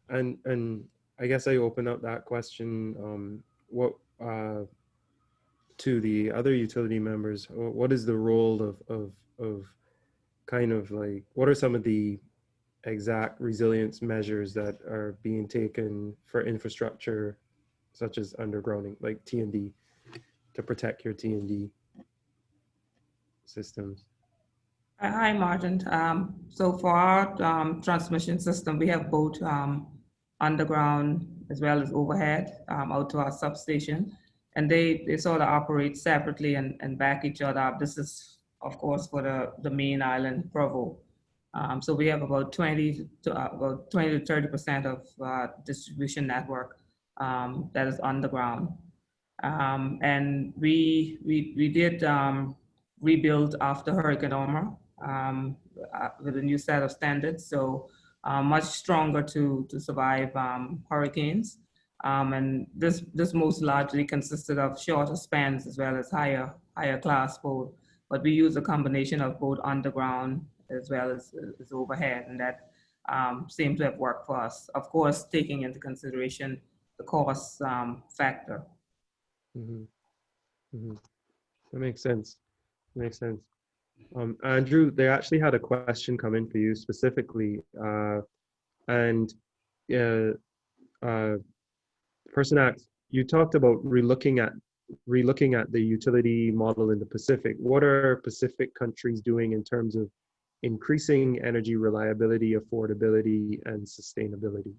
And I guess I open up that question, what to the other utility members, what is the role of kind of like, what are some of the exact resilience measures that are being taken for infrastructure such as undergrounding, like T&D, to protect your T&D systems? Hi, Martin. So for our transmission system, we have both underground as well as overhead out to our substation, and they sort of operate separately and back each other up. This is, of course, for the main island, Provo. So we have about 20 to 30% of distribution network that is underground. And we did rebuild after Hurricane Irma with a new set of standards, so much stronger to survive hurricanes. And this most largely consisted of shorter spans as well as higher class both. But we use a combination of both underground as well as overhead, and that seemed to have worked for us. Of course, taking into consideration the cost factor. Mm-hmm. Mm-hmm. That makes sense. Makes sense. Andrew, they actually had a question come in for you specifically, and the person asked, you talked about relooking at the utility model in the Pacific. What are Pacific countries doing in terms of increasing energy reliability, affordability, and sustainability?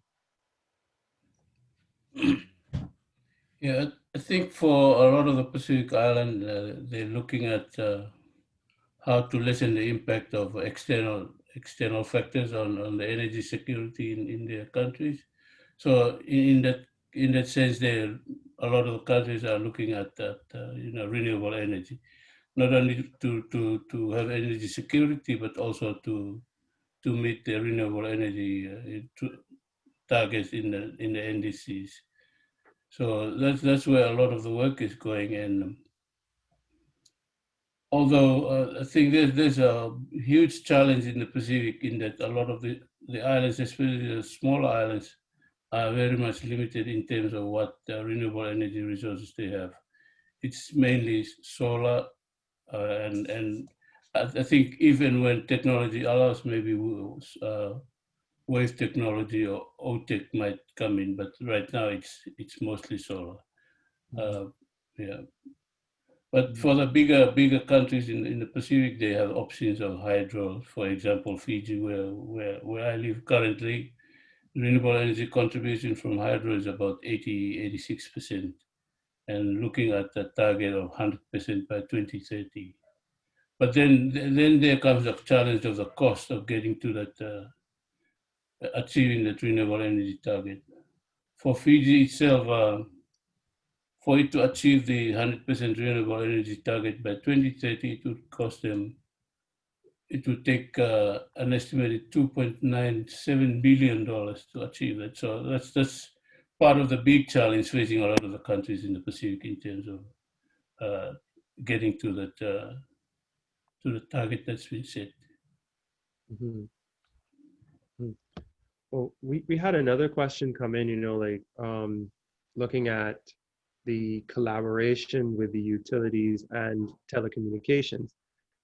Yeah, I think for a lot of the Pacific Island, they're looking at how to lessen the impact of external factors on the energy security in their countries. So in that sense, a lot of the countries are looking at renewable energy, not only to have energy security, but also to meet the renewable energy targets in the NDCs. So that's where a lot of the work is going. And although I think there's a huge challenge in the Pacific in that a lot of the islands, especially the smaller islands, are very much limited in terms of what renewable energy resources they have. It's mainly solar, and I think even when technology allows, maybe wave technology or OTEC might come in, but right now it's mostly solar. Yeah. But for the bigger countries in the Pacific, they have options of hydro. For example, Fiji, where I live currently, renewable energy contribution from hydro is about 86%, and looking at the target of 100% by 2030. But then there comes the challenge of the cost of getting to that, achieving that renewable energy target. For Fiji itself, for it to achieve the 100% renewable energy target by 2030, it would take an estimated $2.97 billion to achieve that. So that's part of the big challenge facing a lot of the countries in the Pacific in terms of getting to that to the target that's been set. Mm-hmm. Mm-hmm. Well, we had another question come in, looking at the collaboration with the utilities and telecommunications.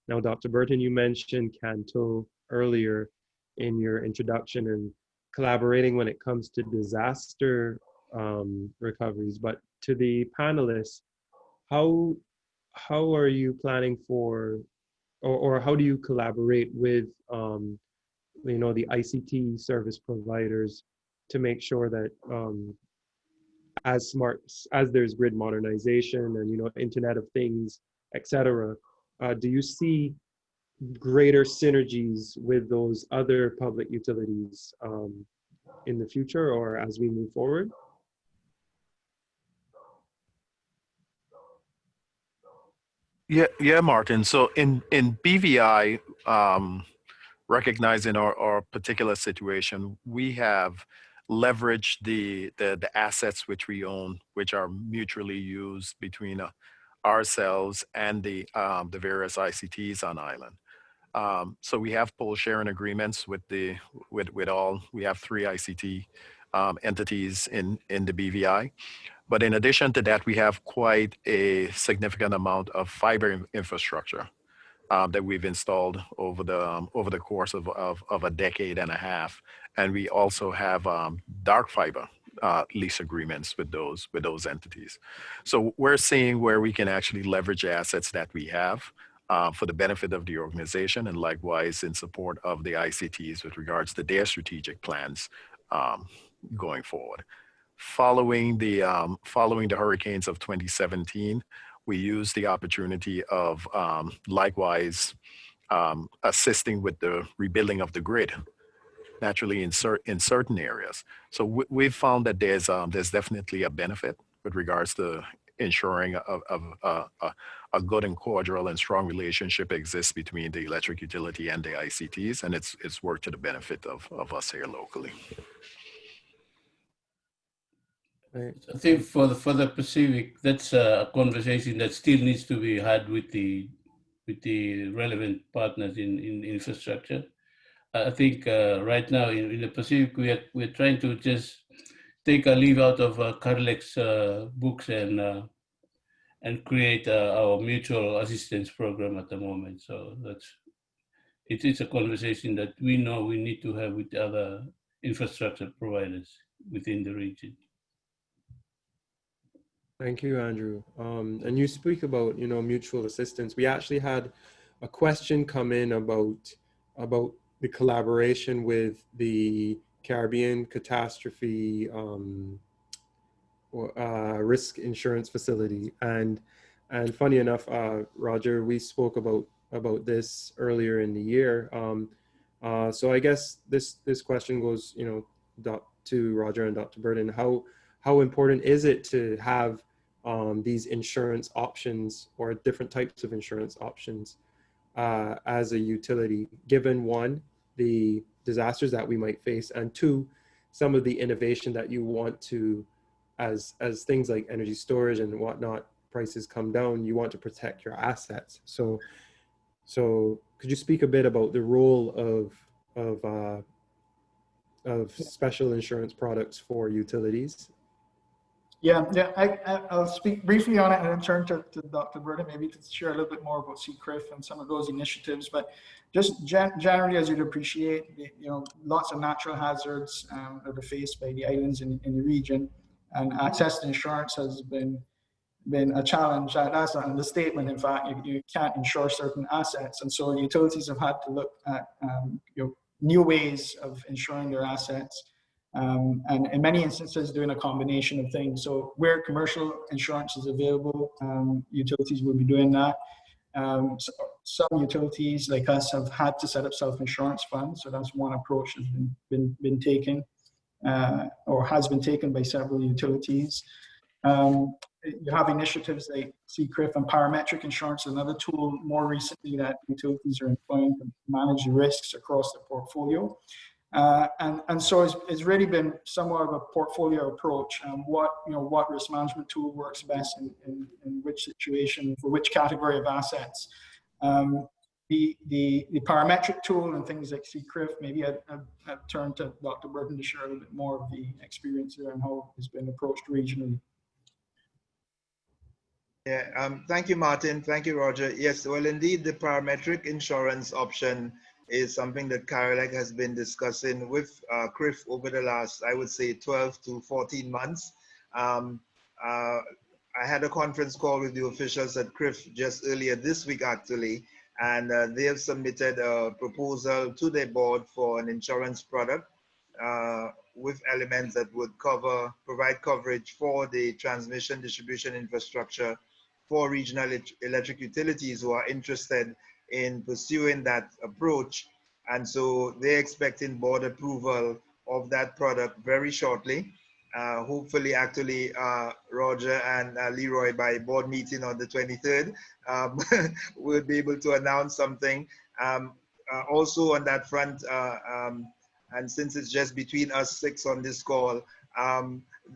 Now, Dr. Burton, you mentioned Canto earlier in your introduction and collaborating when it comes to disaster recoveries, but to the panelists, how are you planning for, or how do you collaborate with the ICT service providers to make sure that as there's grid modernization and Internet of Things, etc. Do you see greater synergies with those other public utilities in the future or as we move forward? Yeah, Martin. So in BVI, recognizing our particular situation, we have leveraged the assets which we own, which are mutually used between ourselves and the various ICTs on island. So we have pool sharing agreements with all. We have 3 ICT entities in the BVI. But in addition to that, we have quite a significant amount of fiber infrastructure that we've installed over the course of a decade and a half, and we also have dark fiber lease agreements with those entities. So we're seeing where we can actually leverage assets that we have for the benefit of the organization, and likewise in support of the ICTs with regards to their strategic plans going forward. Following the hurricanes of 2017, we used the opportunity of likewise assisting with the rebuilding of the grid, naturally in certain areas. So we've found that there's definitely a benefit with regards to ensuring a good and cordial and strong relationship exists between the electric utility and the ICTs, and it's worked to the benefit of us here locally. Right. I think for the Pacific, that's a conversation that still needs to be had with the relevant partners in infrastructure. I think right now in the Pacific, we're trying to just take a leaf out of Carleck's books and create our mutual assistance program at the moment. So it is a conversation that we know we need to have with other infrastructure providers within the region. Thank you, Andrew. And you speak about, mutual assistance. We actually had a question come in about the collaboration with the Caribbean Catastrophe Risk Insurance Facility, and funny enough, Roger, we spoke about this earlier in the year. So I guess this question goes, to Roger and Dr. Burden. How important is it to have these insurance options or different types of insurance options as a utility, given 1, the disasters that we might face, and 2, some of the innovation that you want to, as things like energy storage and whatnot, prices come down, you want to protect your assets. So could you speak a bit about the role of special insurance products for utilities? Yeah, I'll speak briefly on it and then turn to Dr. Burden, maybe to share a little bit more about CCRIF and some of those initiatives. But just generally, as you'd appreciate, lots of natural hazards that are faced by the islands in the region, and access to insurance has been a challenge. That's an understatement. In fact, you can't insure certain assets, and so utilities have had to look at new ways of insuring their assets. And in many instances, doing a combination of things. So where commercial insurance is available, utilities will be doing that. So some utilities like us have had to set up self-insurance funds. So that's one approach that's been taken or has been taken by several utilities. You have initiatives like CCRIF and parametric insurance, another tool more recently that utilities are employing to manage the risks across the portfolio. And so it's really been somewhat of a portfolio approach. What risk management tool works best in which situation for which category of assets. The parametric tool and things like CCRIF, maybe I'd turn to Dr. Burton to share a little bit more of the experience there and how it's been approached regionally. Yeah, thank you, Martin. Thank you, Roger. Yes, well, indeed, the parametric insurance option is something that Carleck has been discussing with CRIF over the last, I would say, 12 to 14 months. I had a conference call with the officials at CRIF just earlier this week, actually, and they have submitted a proposal to their board for an insurance product with elements that would provide coverage for the transmission distribution infrastructure for regional electric utilities who are interested in pursuing that approach. And so they're expecting board approval of that product very shortly. hopefully, actually, Roger and Leroy, by board meeting on the 23rd, we'll be able to announce something. Also on that front, and since it's just between us 6 on this call,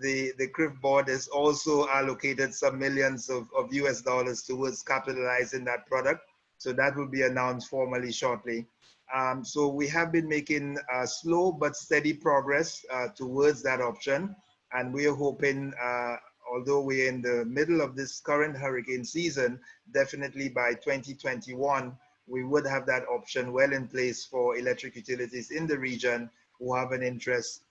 the CRIF board has also allocated some millions of US dollars towards capitalizing that product. So that will be announced formally shortly. So we have been making slow but steady progress towards that option. And we are hoping, although we're in the middle of this current hurricane season, definitely by 2021, we would have that option well in place for electric utilities in the region who have an interest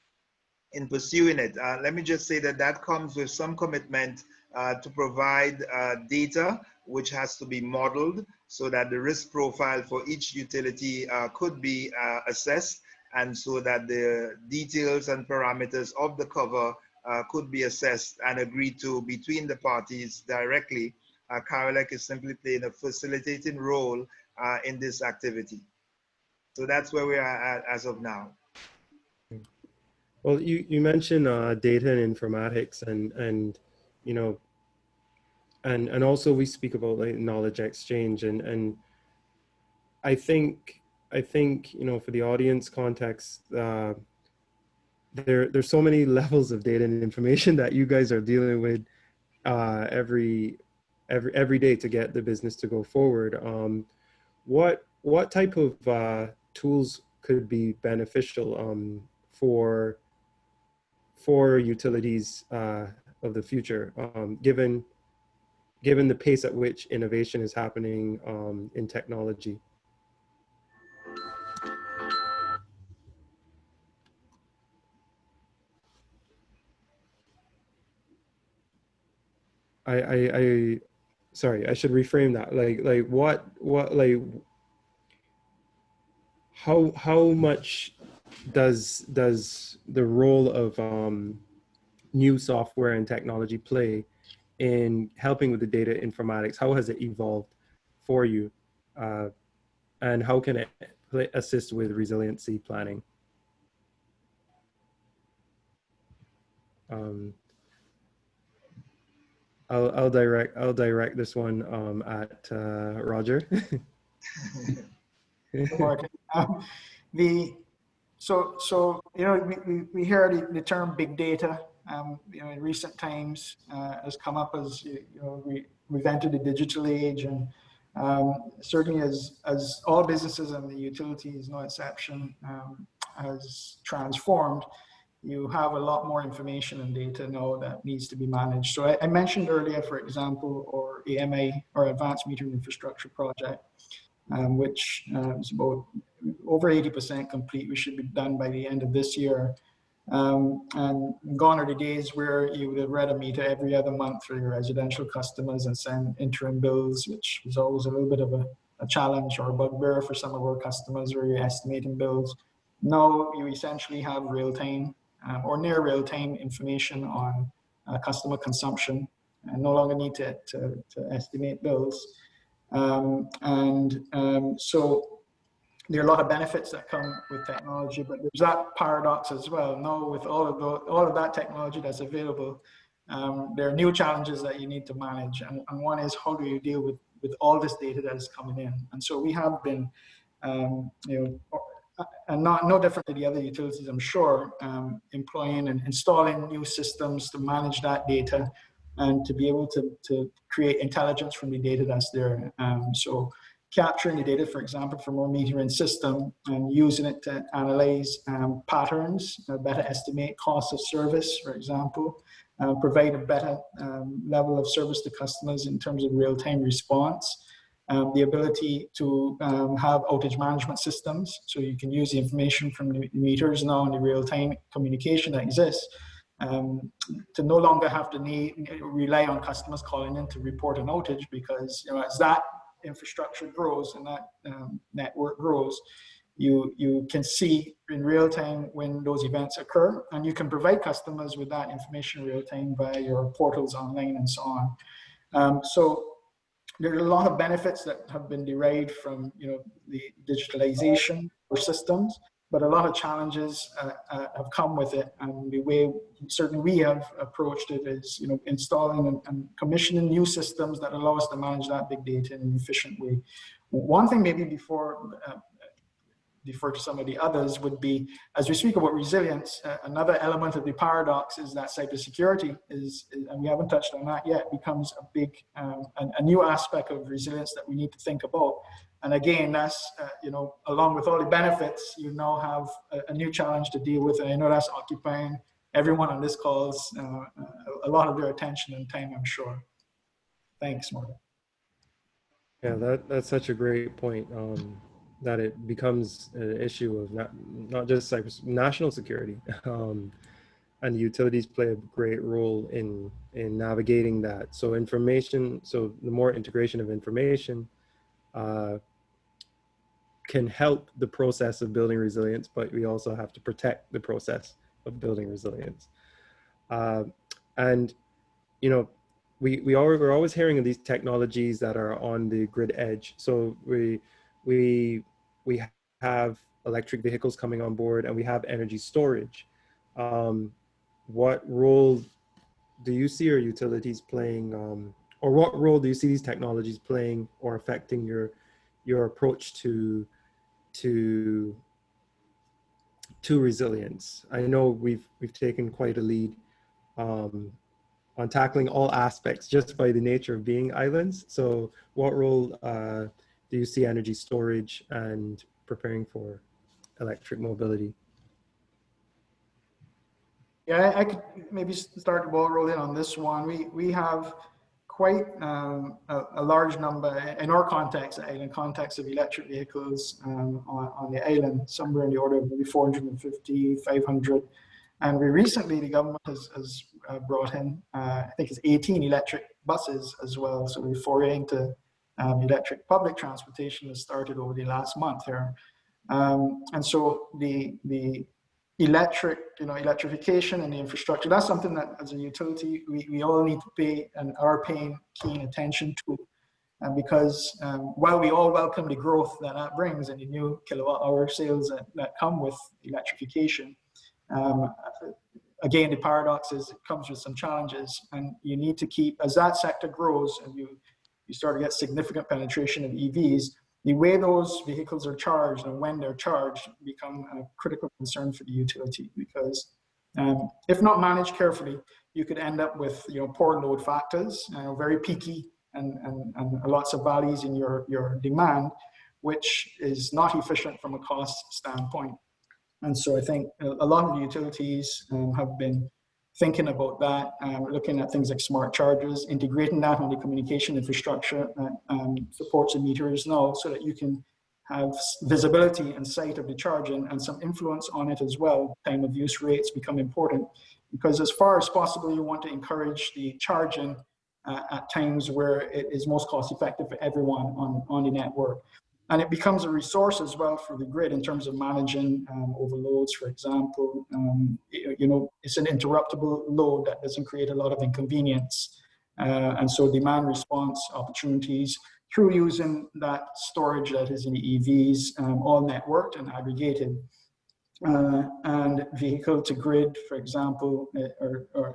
in pursuing it. Let me just say that that comes with some commitment to provide data which has to be modeled so that the risk profile for each utility could be assessed, and so that the details and parameters of the cover could be assessed and agreed to between the parties directly. Carolec is simply playing a facilitating role in this activity. So that's where we are at as of now. Well, you mentioned data and informatics, and you know, and also we speak about like knowledge exchange, and I think you know, for the audience context, there's so many levels of data and information that you guys are dealing with every day to get the business to go forward. What type of tools could be beneficial for utilities of the future, given the pace at which innovation is happening in technology? Sorry, I should reframe that. Like what like how much does the role of new software and technology play in helping with the data informatics? How has it evolved for you, and how can it assist with resiliency planning? I'll direct this one at Roger. Martin. So you know, we hear the term big data. You know, in recent times has come up as, you know, we've entered the digital age, and certainly as all businesses and the utilities, no exception, has transformed. You have a lot more information and data now that needs to be managed. So I mentioned earlier, for example, our AMA, or Advanced Metering Infrastructure Project, which is about over 80% complete. We should be done by the end of this year. And gone are the days where you would have read a meter every other month for your residential customers and send interim bills, which was always a little bit of a challenge or a bugbear for some of our customers, where you're estimating bills. Now you essentially have real-time or near real-time information on customer consumption, and no longer need to estimate bills. So there are a lot of benefits that come with technology, but there's that paradox as well. Now, with all of that technology that's available, there are new challenges that you need to manage, and one is, how do you deal with all this data that is coming in? And so we have been, you know, and no different to the other utilities, I'm sure, employing and installing new systems to manage that data and to be able to create intelligence from the data that's there. So capturing the data, for example, from our metering system and using it to analyze patterns, better estimate cost of service, for example, provide a better level of service to customers in terms of real-time response. The ability to have outage management systems, so you can use the information from the meters now and the real-time communication that exists, to no longer have to rely on customers calling in to report an outage, because, you know, as that infrastructure grows and that network grows, you can see in real time when those events occur, and you can provide customers with that information in real time via your portals online and so on. So there are a lot of benefits that have been derived from, you know, the digitalization of systems, but a lot of challenges have come with it. And the way certainly we have approached it is, installing and commissioning new systems that allow us to manage that big data in an efficient way. One thing maybe before defer to some of the others would be, as we speak about resilience, another element of the paradox is that cybersecurity is, and we haven't touched on that yet, becomes a big, a new aspect of resilience that we need to think about. And again, that's, along with all the benefits, you now have a new challenge to deal with. And I know that's occupying everyone on this call's a lot of their attention and time, I'm sure. Thanks, Martin. Yeah, that's such a great point. That it becomes an issue of not just national security, and the utilities play a great role in navigating that. So the more integration of information can help the process of building resilience, but we also have to protect the process of building resilience. And we're always hearing of these technologies that are on the grid edge. So we have electric vehicles coming on board, and we have energy storage. What role do you see our utilities playing, or what role do you see these technologies playing or affecting your approach to resilience? I know we've taken quite a lead on tackling all aspects just by the nature of being islands. So what role do you see energy storage and preparing for electric mobility? Yeah, I could maybe start the ball rolling on this one. We have quite a large number, in our context, the island context, of electric vehicles on the island, somewhere in the order of maybe 450, 500. And the government has brought in, I think it's 18 electric buses as well. So we're foraying to electric public transportation has started over the last month here. And so the electrification and the infrastructure, that's something that as a utility, we all need to pay and are paying keen attention to. Because while we all welcome the growth that brings and the new kilowatt hour sales that come with electrification, again, the paradox is it comes with some challenges, and you need to keep, as that sector grows and you start to get significant penetration of EVs, the way those vehicles are charged and when they're charged become a critical concern for the utility, because if not managed carefully, you could end up with poor load factors, very peaky and lots of valleys in your demand, which is not efficient from a cost standpoint. And so I think a lot of the utilities have been thinking about that, looking at things like smart chargers, integrating that on the communication infrastructure that supports the meters now, so that you can have visibility and sight of the charging and some influence on it as well. Time of use rates become important, because as far as possible, you want to encourage the charging at times where it is most cost effective for everyone on the network. And it becomes a resource as well for the grid in terms of managing overloads, for example. It's an interruptible load that doesn't create a lot of inconvenience. And so demand response opportunities through using that storage that is in the EVs, all networked and aggregated. And vehicle to grid, for example,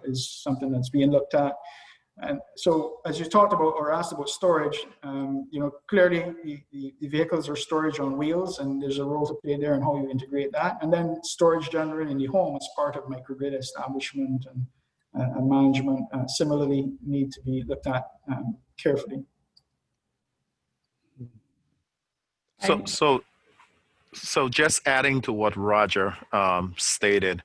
is something that's being looked at. And so, as you talked about or asked about storage, clearly the vehicles are storage on wheels, and there's a role to play there in how you integrate that. And then storage generally in the home as part of microgrid establishment and management similarly need to be looked at carefully. So just adding to what Roger stated.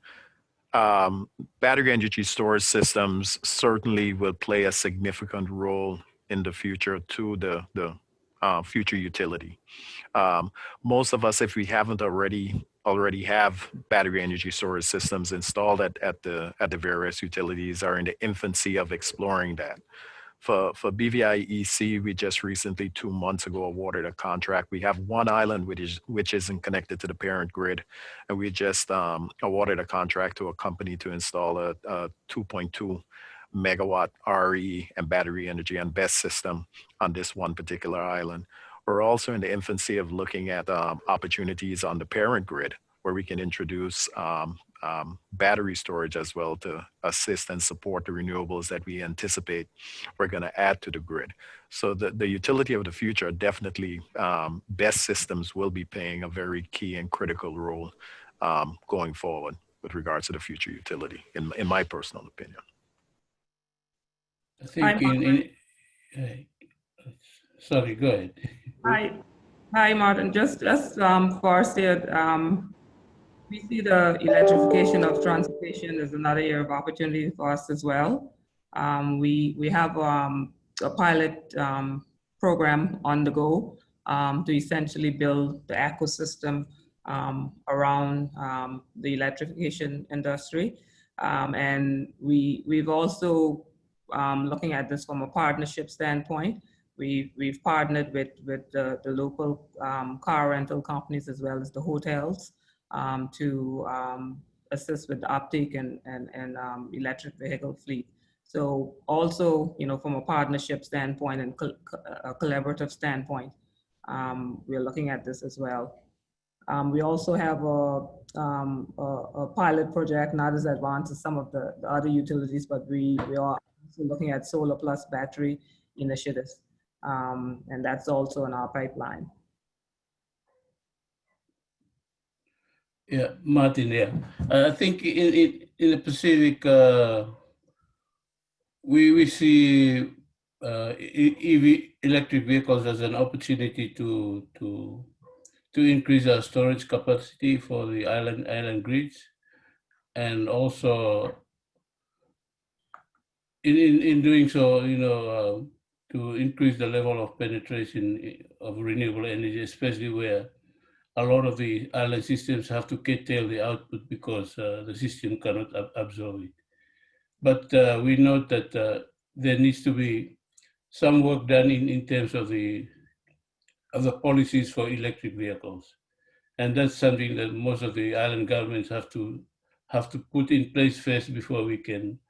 Battery energy storage systems certainly will play a significant role in the future to the future utility. Most of us, if we haven't already have battery energy storage systems installed at the various utilities, are in the infancy of exploring that. For BVI EC, we just recently, 2 months ago, awarded a contract. We have one island which isn't connected to the parent grid, and we just awarded a contract to a company to install a 2.2 megawatt RE and battery energy and BESS system on this one particular island. We're also in the infancy of looking at opportunities on the parent grid where we can introduce battery storage as well to assist and support the renewables that we anticipate we're going to add to the grid. So the utility of the future, definitely BESS systems will be playing a very key and critical role going forward with regards to the future utility, in my personal opinion. I think sorry, go ahead. Hi, Martin. Just for said, we see the electrification of transportation as another area of opportunity for us as well. We have a pilot program on the go to essentially build the ecosystem around the electrification industry. And we've also looking at this from a partnership standpoint. We've partnered with the local car rental companies as well as the hotels to assist with the uptake and electric vehicle fleet. So also, from a partnership standpoint and a collaborative standpoint, we're looking at this as well. We also have a pilot project, not as advanced as some of the other utilities, but we are also looking at solar plus battery initiatives. And that's also in our pipeline. Yeah, Martin, yeah. I think in the Pacific, we see EV electric vehicles as an opportunity to increase our storage capacity for the island grids, and also in doing so, to increase the level of penetration of renewable energy, especially where a lot of the island systems have to curtail the output because the system cannot absorb it. But we note that there needs to be some work done in terms of the policies for electric vehicles, and that's something that most of the island governments have to put in place first before we can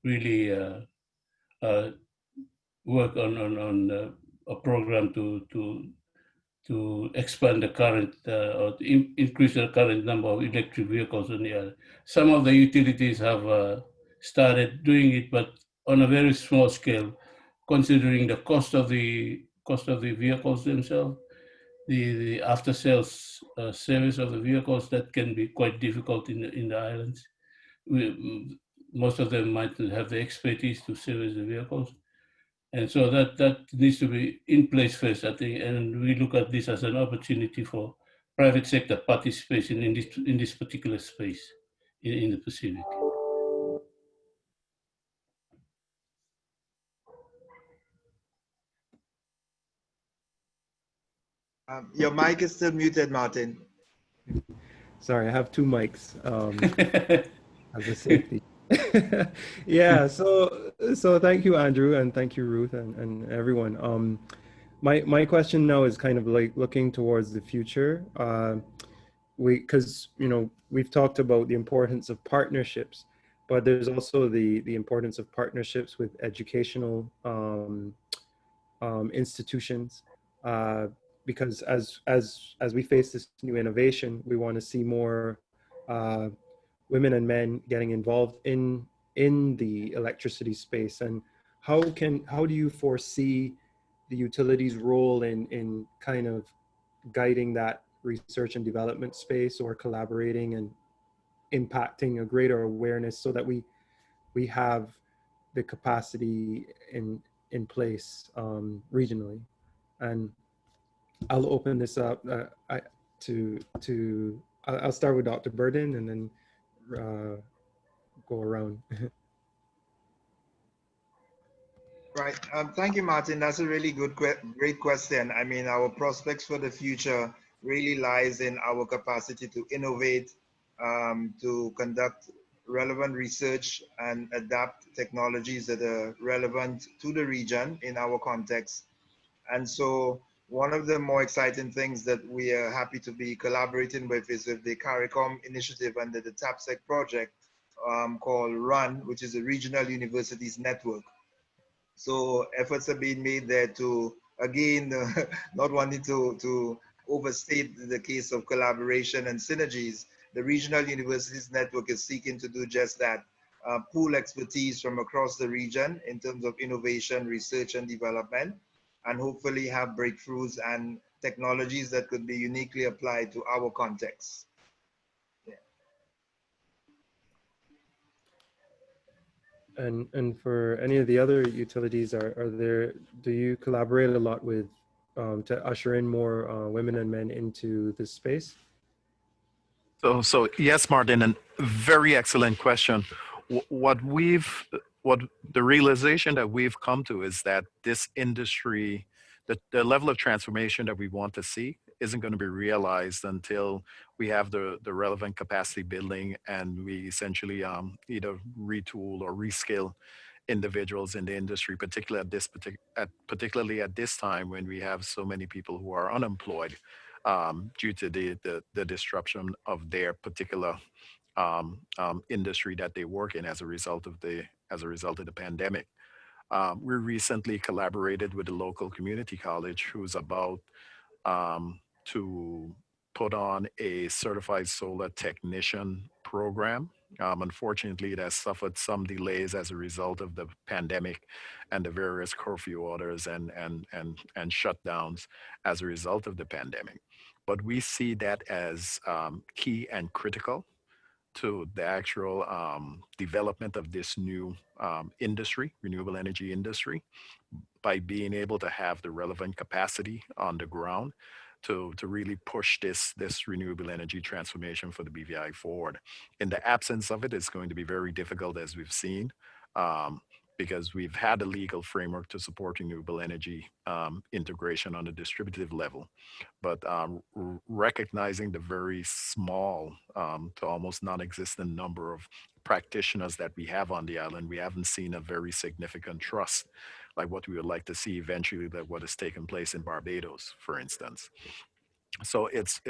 really work on a program to expand the current or to increase the current number of electric vehicles on the island. Some of the utilities have started doing it, but on a very small scale, considering the cost of the vehicles themselves, the after sales service of the vehicles, that can be quite difficult in the islands. Most of them might not have the expertise to service the vehicles. And so that needs to be in place first, I think, and we look at this as an opportunity for private sector participation in this particular space in the Pacific. Your mic is still muted, Martin. Sorry, I have two mics as a safety. Yeah, so thank you, Andrew, and thank you, Ruth, and everyone. My question now is kind of like looking towards the future. Because we've talked about the importance of partnerships, but there's also the importance of partnerships with educational institutions. Because as we face this new innovation, we want to see more women and men getting involved in the electricity space. And how do you foresee the utilities' role in kind of guiding that research and development space, or collaborating and impacting a greater awareness so that we have the capacity in place regionally? And I'll open this up I'll start with Dr. Burden and then go around. Right. Thank you, Martin. That's a really great question. I mean, our prospects for the future really lies in our capacity to innovate, to conduct relevant research and adapt technologies that are relevant to the region in our context. And so one of the more exciting things that we are happy to be collaborating with is with the CARICOM initiative under the TAPSEC project called RUN, which is a Regional Universities Network. So efforts are being made there to, again, not wanting to overstate the case of collaboration and synergies, the Regional Universities Network is seeking to do just that, pool expertise from across the region in terms of innovation, research, and development, and hopefully have breakthroughs and technologies that could be uniquely applied to our context. And for any of the other utilities, do you collaborate a lot with to usher in more women and men into this space? So yes, Martin, and very excellent question. What the realization that we've come to is that this industry, the level of transformation that we want to see isn't going to be realized until we have the relevant capacity building, and we essentially either retool or reskill individuals in the industry, particularly at this time when we have so many people who are unemployed due to the disruption of their particular industry that they work in as a result of the pandemic. We recently collaborated with the local community college, who's about to put on a certified solar technician program. Unfortunately, it has suffered some delays as a result of the pandemic and the various curfew orders and shutdowns as a result of the pandemic. But we see that as key and critical to the actual development of this new industry, renewable energy industry, by being able to have the relevant capacity on the ground to really push this renewable energy transformation for the BVI forward. In the absence of it, it's going to be very difficult, as we've seen, because we've had a legal framework to support renewable energy integration on a distributive level. But recognizing the very small to almost non-existent number of practitioners that we have on the island, we haven't seen a very significant trust like what we would like to see eventually, that what has taken place in Barbados, for instance. So it's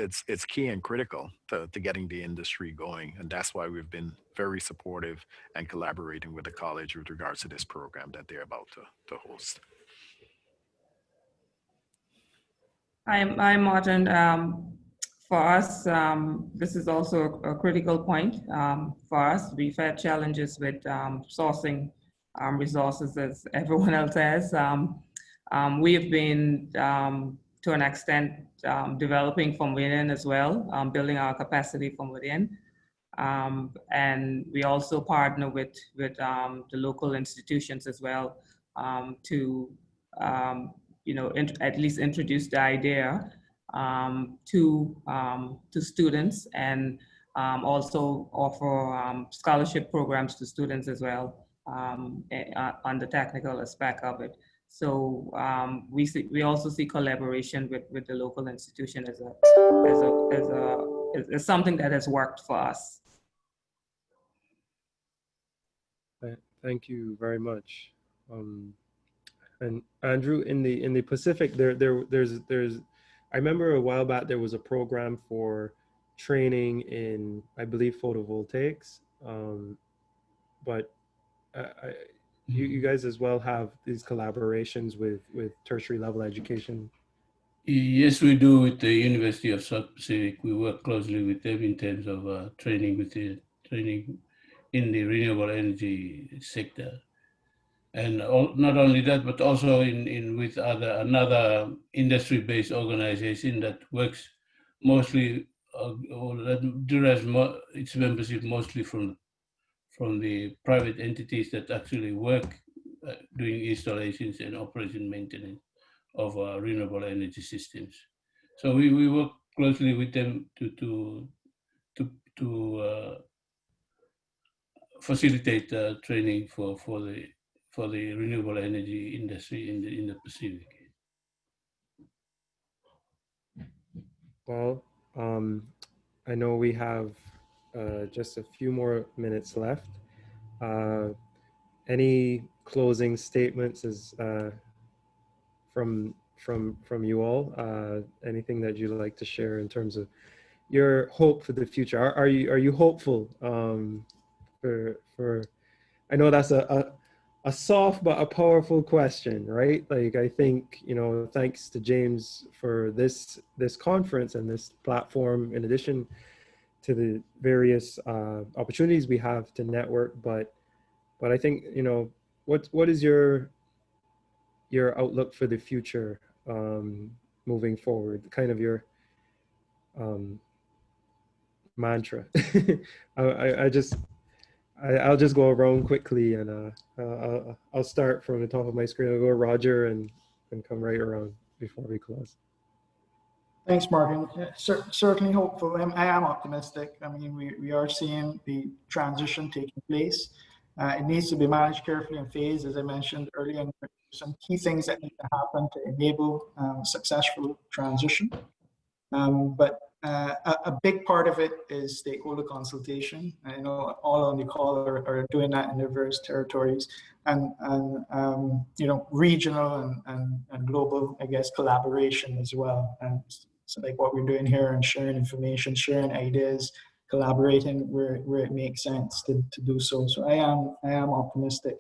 key and critical to getting the industry going, and that's why we've been very supportive and collaborating with the college with regards to this program that they're about to host. Hi, Martin. For us, this is also a critical point. For us, we've had challenges with sourcing resources, as everyone else has. We have been, to an extent, developing from within as well, building our capacity from within. And we also partner with the local institutions as well to at least introduce the idea to students, and also offer scholarship programs to students as well on the technical aspect of it. So we also see collaboration with the local institution as something that has worked for us. Thank you very much. And Andrew, in the Pacific, there's I remember a while back there was a program for training in, I believe, photovoltaics, but you guys as well have these collaborations with tertiary level education. Yes, we do with the University of South Pacific. We work closely with them in terms of training in the renewable energy sector. And not only that, but also with another industry-based organization that works mostly, that derives its membership mostly from the private entities that actually work doing installations and operation maintenance of renewable energy systems. So we work closely with them to facilitate training for the renewable energy industry in the Pacific. Well, I know we have just a few more minutes left. Any closing statements from you all? Anything that you'd like to share in terms of your hope for the future? Are you hopeful for? I know that's a soft but a powerful question, right? Like, I think, thanks to James for this conference and this platform, in addition to the various opportunities we have to network. But I think, you know, what is your outlook for the future, moving forward? Kind of your mantra. I'll just go around quickly, and I'll start from the top of my screen. I'll go Roger and come right around before we close. Thanks, Martin. Certainly hopeful. I am optimistic. I mean, we are seeing the transition taking place. It needs to be managed carefully in phase, as I mentioned earlier. And some key things that need to happen to enable successful transition. But a big part of it is stakeholder consultation. I know all on the call are doing that in their various territories, and you know, regional and global, I guess, collaboration as well. And so like what we're doing here and sharing information, sharing ideas, collaborating where it makes sense to do so. So I am optimistic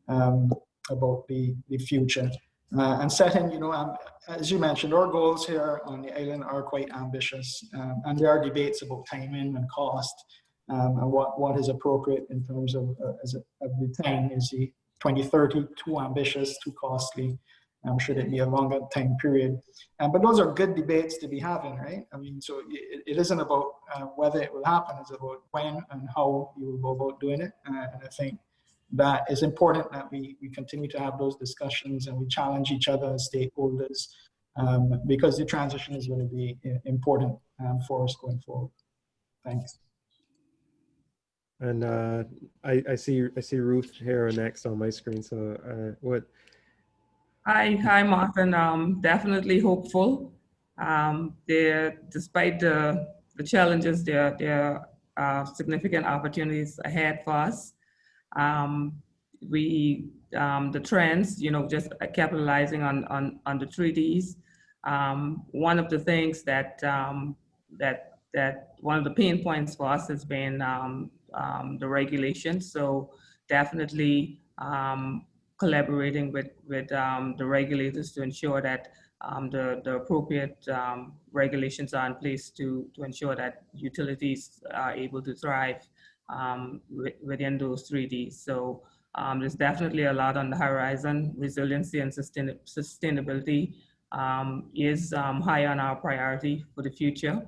about the future. And setting, you know, as you mentioned, our goals here on the island are quite ambitious, and there are debates about timing and cost, and what is appropriate in terms of the time. Is the 2030 too ambitious, too costly? Should it be a longer time period? But those are good debates to be having, right? I mean, so it isn't about whether it will happen, it's about when and how you will go about doing it. And I think that is important that we continue to have those discussions and we challenge each other as stakeholders, because the transition is going to be important for us going forward. Thanks. And I see Ruth here next on my screen. So what? Hi, Martin. Definitely hopeful. Despite the challenges, there are significant opportunities ahead for us. The trends, you know, just capitalizing on the treaties. One of the things that one of the pain points for us has been the regulations. So definitely collaborating with the regulators to ensure that the appropriate regulations are in place to ensure that utilities are able to thrive within those 3Ds. So there's definitely a lot on the horizon. Resiliency and sustainability is high on our priority for the future.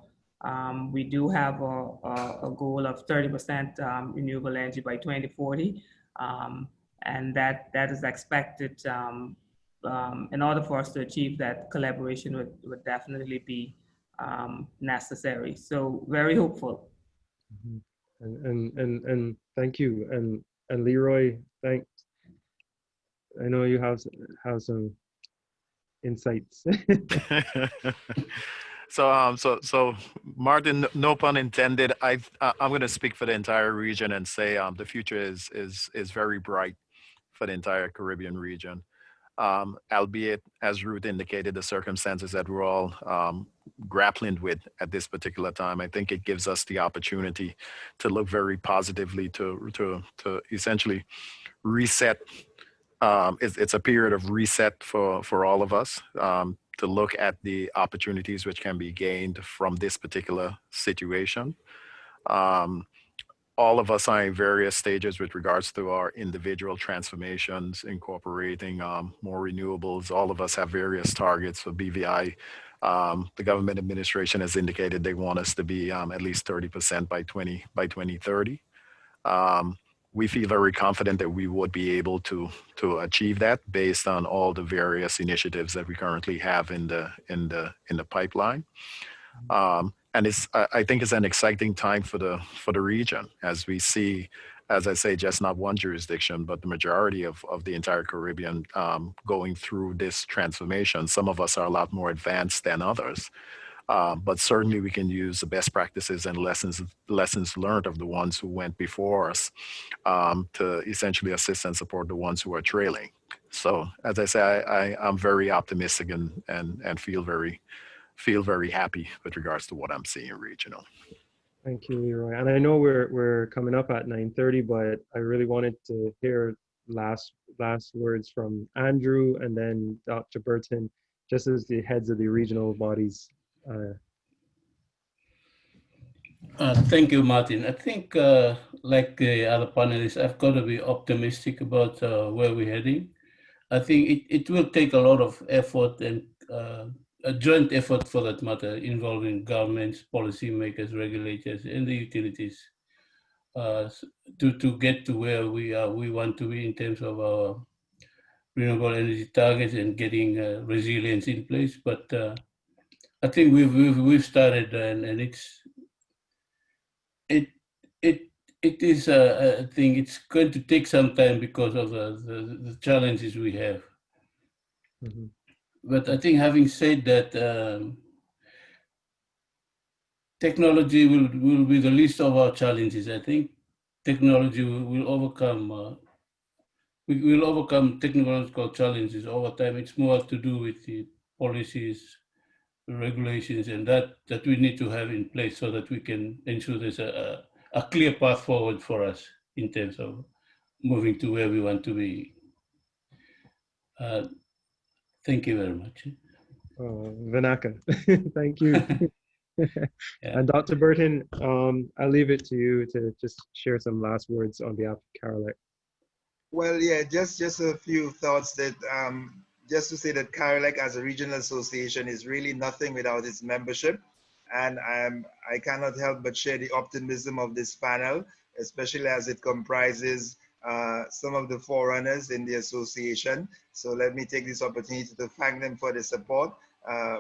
We do have a goal of 30% renewable energy by 2040. And that is expected. In order for us to achieve that, collaboration would definitely be necessary. So very hopeful. Mm-hmm. And thank you. And Leroy, thanks. I know you have some insights. So Martin, no pun intended. I'm going to speak for the entire region and say the future is very bright for the entire Caribbean region. Albeit, as Ruth indicated, the circumstances that we're all grappling with at this particular time, I think it gives us the opportunity to look very positively to essentially reset. It's a period of reset for all of us, to look at the opportunities which can be gained from this particular situation. All of us are in various stages with regards to our individual transformations, incorporating more renewables. All of us have various targets for BVI. The government administration has indicated they want us to be at least 30% by 2030. We feel very confident that we would be able to achieve that based on all the various initiatives that we currently have in the pipeline. And I think it's an exciting time for the region, as we see, as I say, just not one jurisdiction, but the majority of the entire Caribbean going through this transformation. Some of us are a lot more advanced than others. But certainly we can use the best practices and lessons learned of the ones who went before us to essentially assist and support the ones who are trailing. So as I say, I'm very optimistic and feel very happy with regards to what I'm seeing regional. Thank you, Leroy. And I know we're coming up at 9:30, but I really wanted to hear last words from Andrew and then Dr. Burton, just as the heads of the regional bodies. Thank you, Martin. I think, like the other panelists, I've got to be optimistic about where we're heading. I think it will take a lot of effort and a joint effort for that matter, involving governments, policymakers, regulators, and the utilities to get to where we want to be in terms of our renewable energy targets and getting resilience in place. But I think we've started, and it is a thing. It's going to take some time because of the challenges we have. Mm-hmm. But I think, having said that, technology will be the least of our challenges. I think technology will overcome. We will overcome technological challenges over time. It's more to do with the policies, regulations, and that we need to have in place so that we can ensure there's a clear path forward for us in terms of moving to where we want to be. Thank you very much. Vinaka, thank you. Yeah. And Dr. Burton, I'll leave it to you to just share some last words on behalf of Carolec. Well, yeah, just a few thoughts that just to say that Carolec as a regional association is really nothing without its membership. And I cannot help but share the optimism of this panel, especially as it comprises some of the forerunners in the association. So let me take this opportunity to thank them for the support.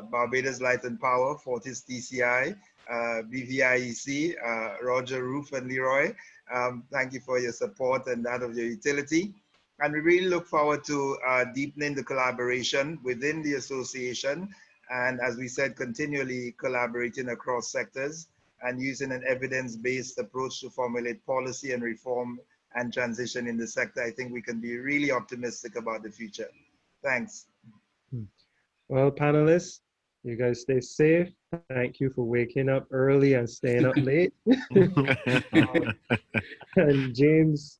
Barbados Light and Power, Fortis TCI, BVIEC, Roger, Ruth, and Leroy. Thank you for your support and that of your utility. And we really look forward to deepening the collaboration within the association. And as we said, continually collaborating across sectors and using an evidence-based approach to formulate policy and reform and transition in the sector. I think we can be really optimistic about the future. Thanks. Well, panelists, you guys stay safe. Thank you for waking up early and staying up late. And James,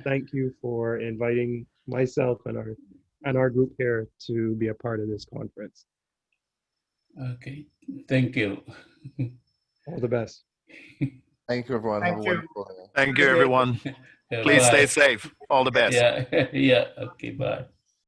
thank you for inviting myself and our group here to be a part of this conference. Okay, thank you. All the best. Thank you, everyone. Thank Have a you. wonderful day. Thank you, everyone. Yeah, Please bye. stay safe. All the best. Yeah, yeah. Okay, bye.